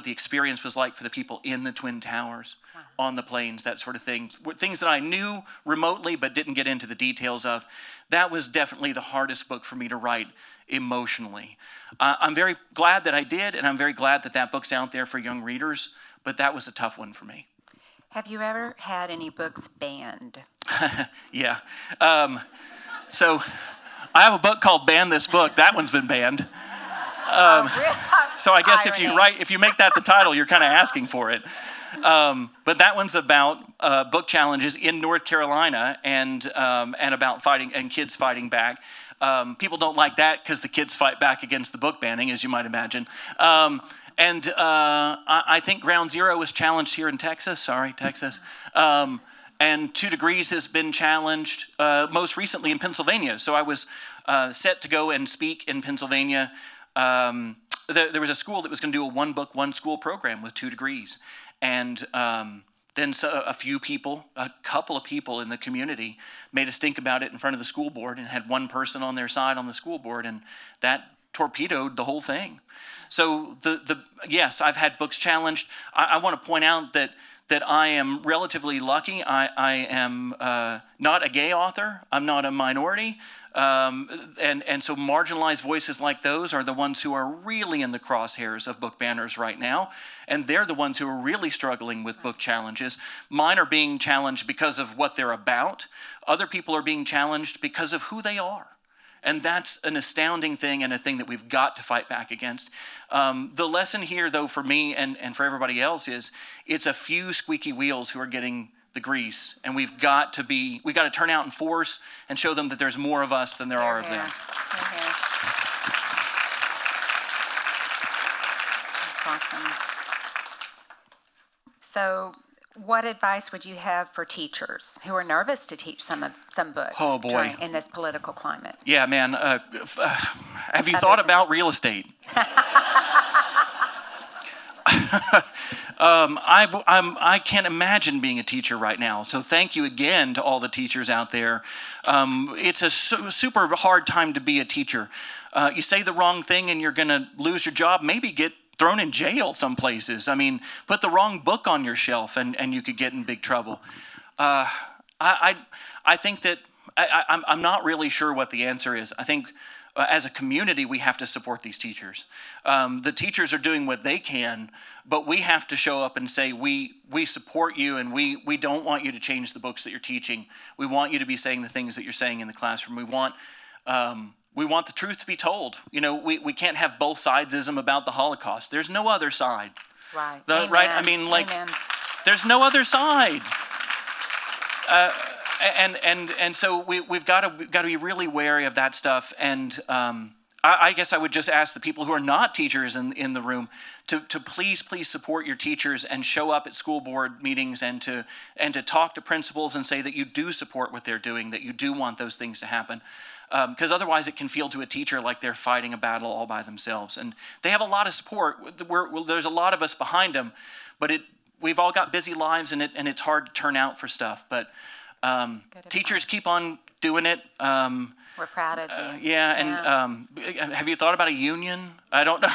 the experience was like for the people in the Twin Towers, wow. On the planes, that sort of thing. Things that I knew remotely but didn't get into the details of. That was definitely the hardest book for me to write emotionally. I'm very glad that I did, and I'm very glad that book's out there for young readers, but that was a tough one for me. Have you ever had any books banned? Yeah. So I have a book called Ban This Book. That one's been banned. So I guess if you make that the title, you're kind of asking for it. But that one's about book challenges in North Carolina and about fighting and kids fighting back. People don't like that because the kids fight back against the book banning, as you might imagine. I think Ground Zero was challenged here in Texas. Sorry, Texas. And 2 Degrees has been challenged most recently in Pennsylvania. So I was set to go and speak in Pennsylvania. There was a school that was going to do a one book, one school program with 2 Degrees. And then a couple of people in the community made a stink about it in front of the school board and had one person on their side on the school board, and that torpedoed the whole thing. So yes, I've had books challenged. I want to point out that I am relatively lucky. I am not a gay author. I'm not a minority. And so marginalized voices like those are the ones who are really in the crosshairs of book banners right now. And they're the ones who are really struggling with book challenges. Mine are being challenged because of what they're about. Other people are being challenged because of who they are. And that's an astounding thing, and a thing that we've got to fight back against. The lesson here, though, for me and for everybody else is it's a few squeaky wheels who are getting the grease, and we've got to turn out in force and show them that there's more of us than there are of them. That's awesome. So, what advice would you have for teachers who are nervous to teach some books? Oh boy! In this political climate. Yeah, man. Have you thought about real estate? I can't imagine being a teacher right now. So thank you again to all the teachers out there. It's a super hard time to be a teacher. You say the wrong thing and you're going to lose your job, maybe get thrown in jail some places. I mean, put the wrong book on your shelf and you could get in big trouble. I think that I'm not really sure what the answer is. I think as a community, we have to support these teachers. The teachers are doing what they can, but we have to show up and say, we support you, and we don't want you to change the books that you're teaching. We want you to be saying the things that you're saying in the classroom. We want the truth to be told. We can't have both sidesism about the Holocaust. There's no other side. Right. Right? I mean, Amen. there's no other side. And so we've got to be really wary of that stuff. And I guess I would just ask the people who are not teachers in the room to please support your teachers and show up at school board meetings and to talk to principals and say that you do support what they're doing, that you do want those things to happen. Because otherwise it can feel to a teacher like they're fighting a battle all by themselves. And they have a lot of support. There's a lot of us behind them, but we've all got busy lives, and it's hard to turn out for stuff. But teachers keep on doing it. We're proud of you. Have you thought about a union? I don't know.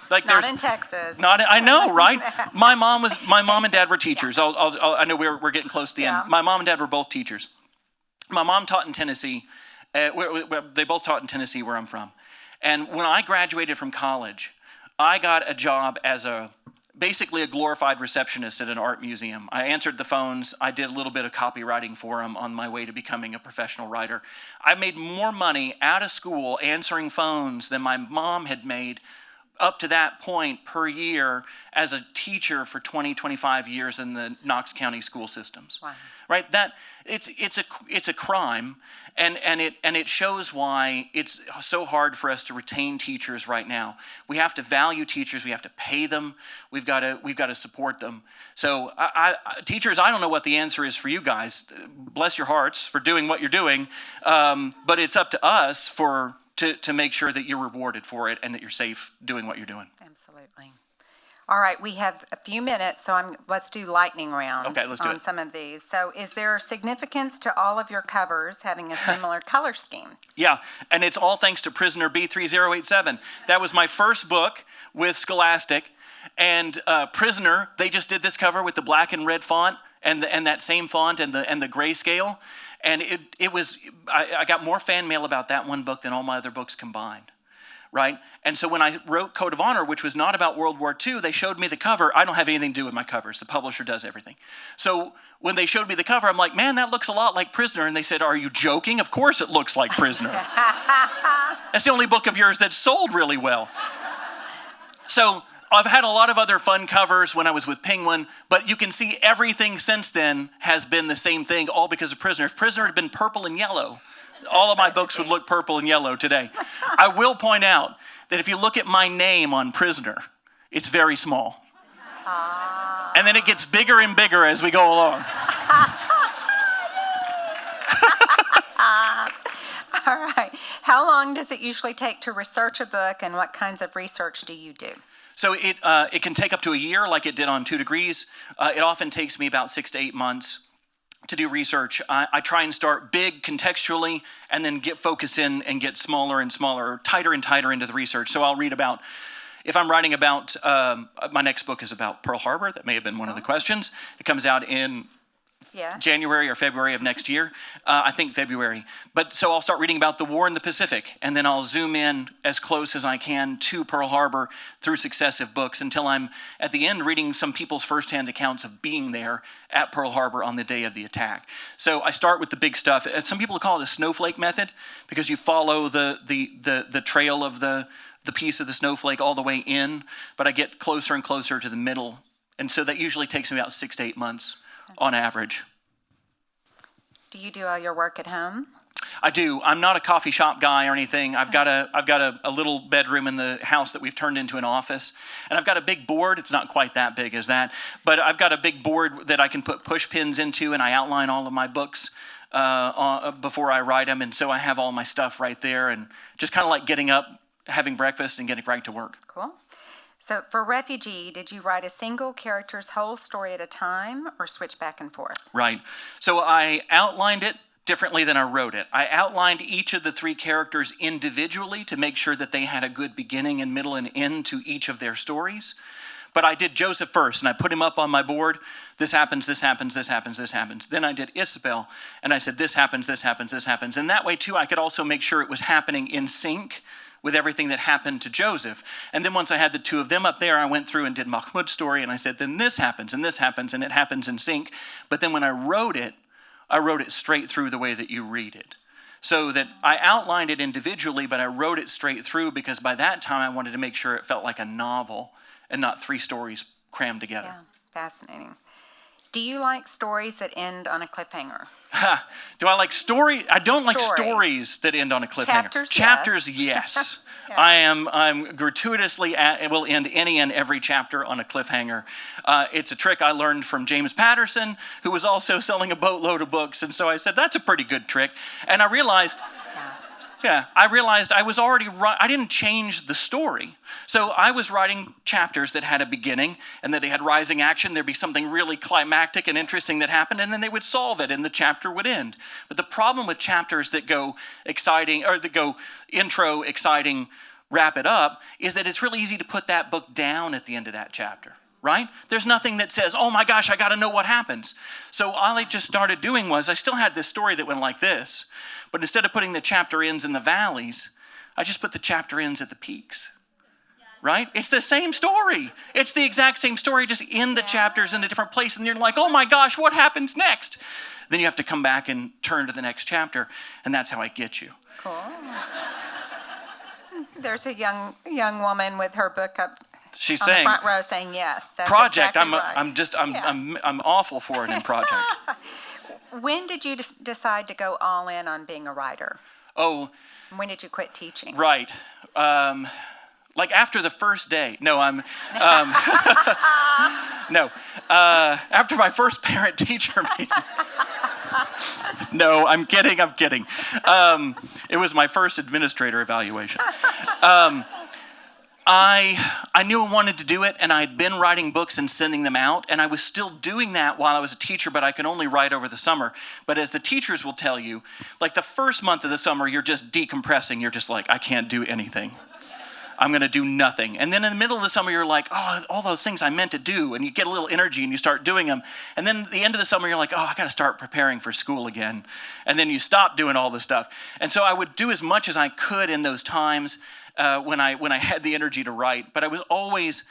Not in Texas. I know, right? My mom and dad were teachers. I know we're getting close to the end. My mom and dad were both teachers. My mom taught in Tennessee. They both taught in Tennessee, where I'm from. And when I graduated from college, I got a job as basically a glorified receptionist at an art museum. I answered the phones. I did a little bit of copywriting for them on my way to becoming a professional writer. I made more money out of school answering phones than my mom had made up to that point per year as a teacher for 20, 25 years in the Knox County school systems. Wow. Right? That it's a crime, and it shows why it's so hard for us to retain teachers right now. We have to value teachers. We have to pay them. We've got to support them. So teachers, I don't know what the answer is for you guys. Bless your hearts for doing what you're doing, but it's up to us to make sure that you're rewarded for it and that you're safe doing what you're doing. Absolutely. All right, we have a few minutes, so let's do lightning round. Okay, let's do on it. some of these. So is there significance to all of your covers having a similar color scheme? Yeah, and it's all thanks to Prisoner B3087. That was my first book with Scholastic, and Prisoner, they just did this cover with the black and red font and that same font and the grayscale, and I got more fan mail about that one book than all my other books combined. Right? And so when I wrote Code of Honor, which was not about World War II, they showed me the cover. I don't have anything to do with my covers. The publisher does everything. So when they showed me the cover, I'm like, man, that looks a lot like Prisoner. And they said, are you joking? Of course it looks like Prisoner. That's the only book of yours that's sold really well. So I've had a lot of other fun covers when I was with Penguin, but you can see everything since then has been the same thing, all because of Prisoner. If Prisoner had been purple and yellow, all of my books would look purple and yellow today. I will point out that if you look at my name on Prisoner, it's very small. And then it gets bigger and bigger as we go along. All right. How long does it usually take to research a book, and what kinds of research do you do? So it can take up to a year, like it did on 2 Degrees. It often takes me about 6 to 8 months to do research. I try and start big contextually and then focus in and get smaller and smaller, tighter and tighter into the research. So I'll read about, if I'm writing about, my next book is about Pearl Harbor. That may have been one of the questions. It comes out in January or February of next year. I think February. But so I'll start reading about the war in the Pacific, and then I'll zoom in as close as I can to Pearl Harbor through successive books until I'm at the end reading some people's firsthand accounts of being there at Pearl Harbor on the day of the attack. So I start with the big stuff. Some people call it a snowflake method because you follow the trail of the piece of the snowflake all the way in, but I get closer and closer to the middle. And so that usually takes me about 6 to 8 months on average. Do you do all your work at home? I do. I'm not a coffee shop guy or anything. I've got a little bedroom in the house that we've turned into an office, and I've got a big board. It's not quite that big as that, but I've got a big board that I can put push pins into, and I outline all of my books before I write them, and so I have all my stuff right there, and just kind of like getting up, having breakfast, and getting right to work. Cool. So for Refugee, did you write a single character's whole story at a time or switch back and forth? Right. So I outlined it differently than I wrote it. I outlined each of the 3 characters individually to make sure that they had a good beginning and middle and end to each of their stories. But I did Joseph first, and I put him up on my board. This happens, this happens, this happens, this happens. Then I did Isabel, and I said, this happens, this happens, this happens. And that way, too, I could also make sure it was happening in sync with everything that happened to Joseph. And then once I had the two of them up there, I went through and did Mahmoud's story, and I said, then this happens, and it happens in sync. But then when I wrote it straight through the way that you read it. So that I outlined it individually, but I wrote it straight through because by that time I wanted to make sure it felt like a novel and not 3 stories crammed together. Yeah, fascinating. Do you like stories that end on a cliffhanger? Do I like story? I don't like stories that end on a cliffhanger. Chapters, yes. Yeah. I'm gratuitously will end any and every chapter on a cliffhanger. It's a trick I learned from James Patterson, who was also selling a boatload of books, and so I said that's a pretty good trick. And I realized I was already I didn't change the story. So I was writing chapters that had a beginning and that they had rising action. There'd be something really climactic and interesting that happened, and then they would solve it and the chapter would end. But the problem with chapters that go exciting, or that go intro, exciting, wrap it up, is that it's really easy to put that book down at the end of that chapter. Right? There's nothing that says, oh my gosh, I got to know what happens. So all I just started doing was, I still had this story that went like this, but instead of putting the chapter ends in the valleys, I just put the chapter ends at the peaks. Right? It's the same story. It's the exact same story, just in the chapters in a different place. And you're like, oh my gosh, what happens next? Then you have to come back and turn to the next chapter. And that's how I get you. Cool. There's a young woman with her book up. She's on saying, the front row saying yes. That's project. Exactly right. I'm awful for it in project. When did you decide to go all in on being a writer? Oh. When did you quit teaching? Right. Like after the first day. No, no. After my first parent-teacher meeting. No, I'm kidding. It was my first administrator evaluation. I knew I wanted to do it, and I'd been writing books and sending them out, and I was still doing that while I was a teacher, but I could only write over the summer. But as the teachers will tell you, like the first month of the summer, you're just decompressing. You're just like, I can't do anything. I'm going to do nothing. And then in the middle of the summer, you're like, oh, all those things I meant to do, and you get a little energy, and you start doing them. And then at the end of the summer, you're like, oh, I got to start preparing for school again. And then you stop doing all this stuff. And so I would do as much as I could in those times, when I had the energy to write. But that was always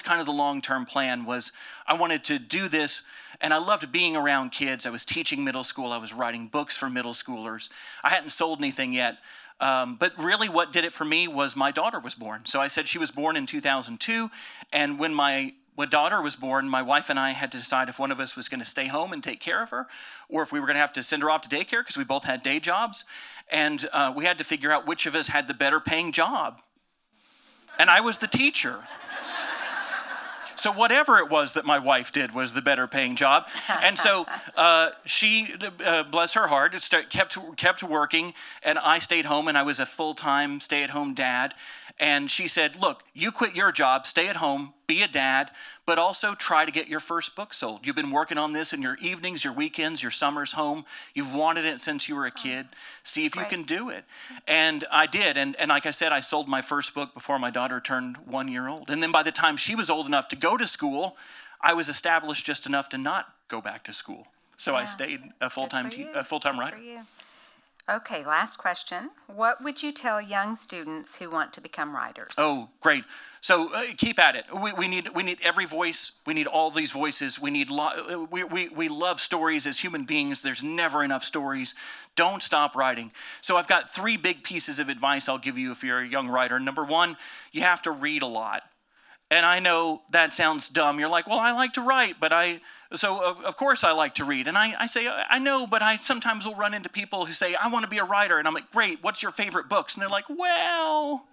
kind of the long-term plan, was I wanted to do this, and I loved being around kids. I was teaching middle school. I was writing books for middle schoolers. I hadn't sold anything yet. But really what did it for me was my daughter was born. So I said she was born in 2002, and when my daughter was born, my wife and I had to decide if one of us was going to stay home and take care of her, or if we were going to have to send her off to daycare, because we both had day jobs. And we had to figure out which of us had the better paying job. And I was the teacher. So whatever it was that my wife did was the better paying job. And so she, bless her heart, kept working, and I stayed home, and I was a full-time stay-at-home dad. And she said, look, you quit your job, stay at home, be a dad, but also try to get your first book sold. You've been working on this in your evenings, your weekends, your summers home. You've wanted it since you were a kid. See if you can do it. And I did. And like I said, I sold my first book before my daughter turned 1 year old. And then by the time she was old enough to go to school, I was established just enough to not go back to school. So I stayed a full-time writer. Okay, last question. What would you tell young students who want to become writers? Oh, great. So keep at it. We need every voice. We need all these voices. We love stories as human beings. There's never enough stories. Don't stop writing. So I've got 3 big pieces of advice I'll give you if you're a young writer. Number 1, you have to read a lot. And I know that sounds dumb. You're like, well, I like to write, but of course I like to read. And I say, I know, but I sometimes will run into people who say, I want to be a writer. And I'm like, great, what's your favorite books? And they're like, well,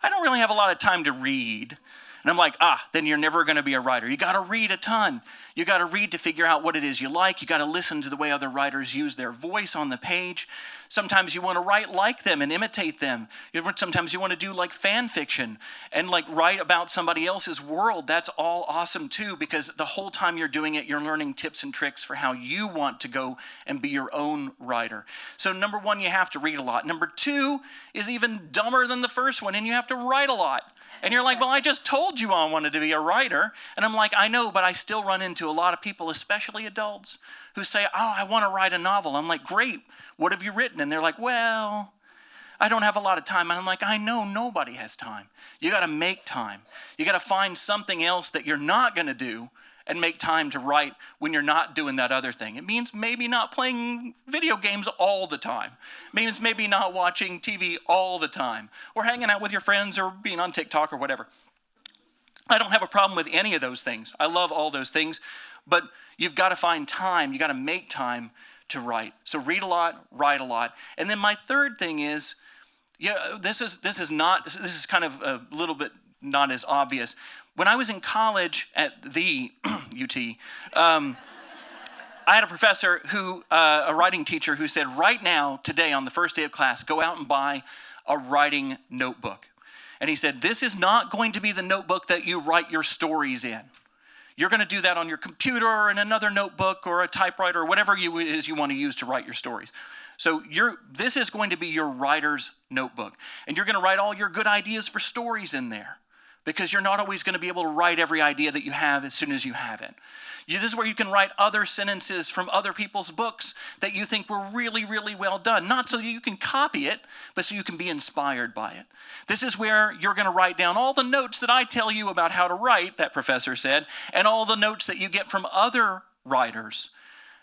I don't really have a lot of time to read. And I'm like, then you're never going to be a writer. You got to read a ton. You got to read to figure out what it is you like. You got to listen to the way other writers use their voice on the page. Sometimes you want to write like them and imitate them. Sometimes you want to do like fan fiction and like write about somebody else's world. That's all awesome too, because the whole time you're doing it, you're learning tips and tricks for how you want to go and be your own writer. So number 1, you have to read a lot. Number 2 is even dumber than the first one, and you have to write a lot. And you're like, well, I just told told you I wanted to be a writer. And I'm like, I know, but I still run into a lot of people, especially adults, who say, oh, I want to write a novel. I'm like, great, what have you written? And they're like, well, I don't have a lot of time. And I'm like, I know nobody has time. You got to make time. You got to find something else that you're not going to do and make time to write when you're not doing that other thing. It means maybe not playing video games all the time. It means maybe not watching TV all the time, or hanging out with your friends, or being on TikTok or whatever. I don't have a problem with any of those things. I love all those things, but you've got to find time. You got to make time to write. So read a lot, write a lot. And then my third thing is, this is kind of a little bit not as obvious. When I was in college at the UT, I had a professor a writing teacher who said, right now, today, on the first day of class, go out and buy a writing notebook. And he said, this is not going to be the notebook that you write your stories in. You're going to do that on your computer or in another notebook or a typewriter or whatever it is you want to use to write your stories. So this is going to be your writer's notebook. And you're going to write all your good ideas for stories in there, because you're not always going to be able to write every idea that you have as soon as you have it. This is where you can write other sentences from other people's books that you think were really, really well done. Not so you can copy it, but so you can be inspired by it. This is where you're going to write down all the notes that I tell you about how to write, that professor said, and all the notes that you get from other writers.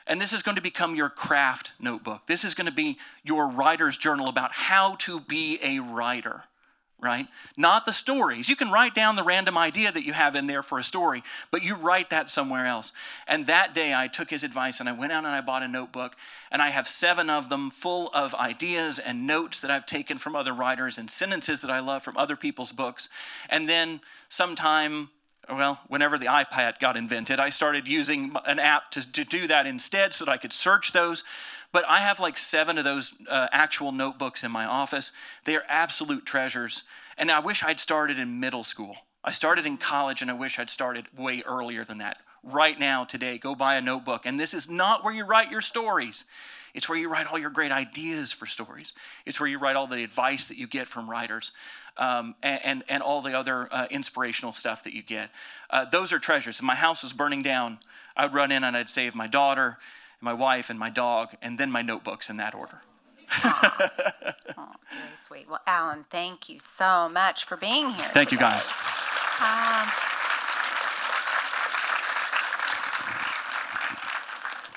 And this is going to become your craft notebook. This is going to be your writer's journal about how to be a writer. Right? Not the stories. You can write down the random idea that you have in there for a story, but you write that somewhere else. And that day I took his advice and I went out and I bought a notebook, and I have 7 of them full of ideas and notes that I've taken from other writers and sentences that I love from other people's books. And then whenever the iPad got invented, I started using an app to do that instead so that I could search those. But I have like 7 of those actual notebooks in my office. They are absolute treasures. And I wish I'd started in middle school. I started in college, and I wish I'd started way earlier than that. Right now, today, go buy a notebook. And this is not where you write your stories. It's where you write all your great ideas for stories. It's where you write all the advice that you get from writers, and all the other inspirational stuff that you get. Those are treasures. If my house was burning down, I would run in and I'd save my daughter, my wife, and my dog, and then my notebooks in that order. Very sweet. Well, Alan, thank you so much for being here. Thank you, guys.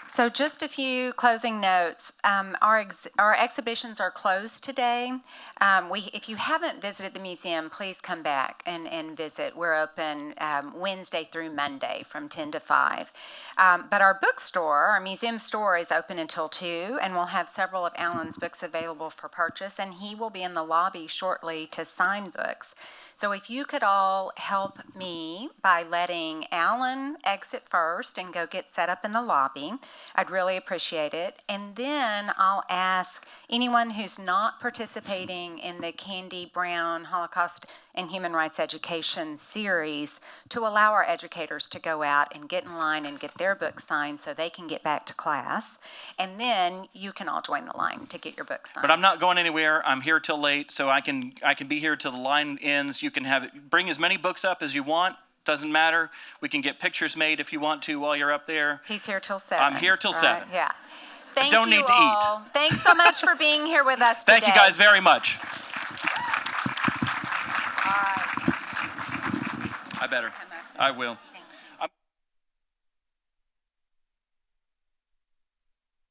So just a few closing notes. Our exhibitions are closed today. If you haven't visited the museum, please come back and visit. We're open Wednesday through Monday from 10 to 5. But our bookstore, our museum store, is open until 2, and we'll have several of Alan's books available for purchase, and he will be in the lobby shortly to sign books. So if you could all help me by letting Alan exit first and go get set up in the lobby, I'd really appreciate it. And then I'll ask anyone who's not participating in the Candy Brown Holocaust and Human Rights Education series to allow our educators to go out and get in line and get their books signed so they can get back to class. And then you can all join the line to get your books signed. But I'm not going anywhere. I'm here till late, so I can be here till the line ends. You can bring as many books up as you want. Doesn't matter. We can get pictures made if you want to while you're up there. He's here till 7. I'm here till 7. Right? Yeah. Thank don't you need to all. eat. Thanks so much for being here with us today. Thank you guys very much. All right. I better. I will.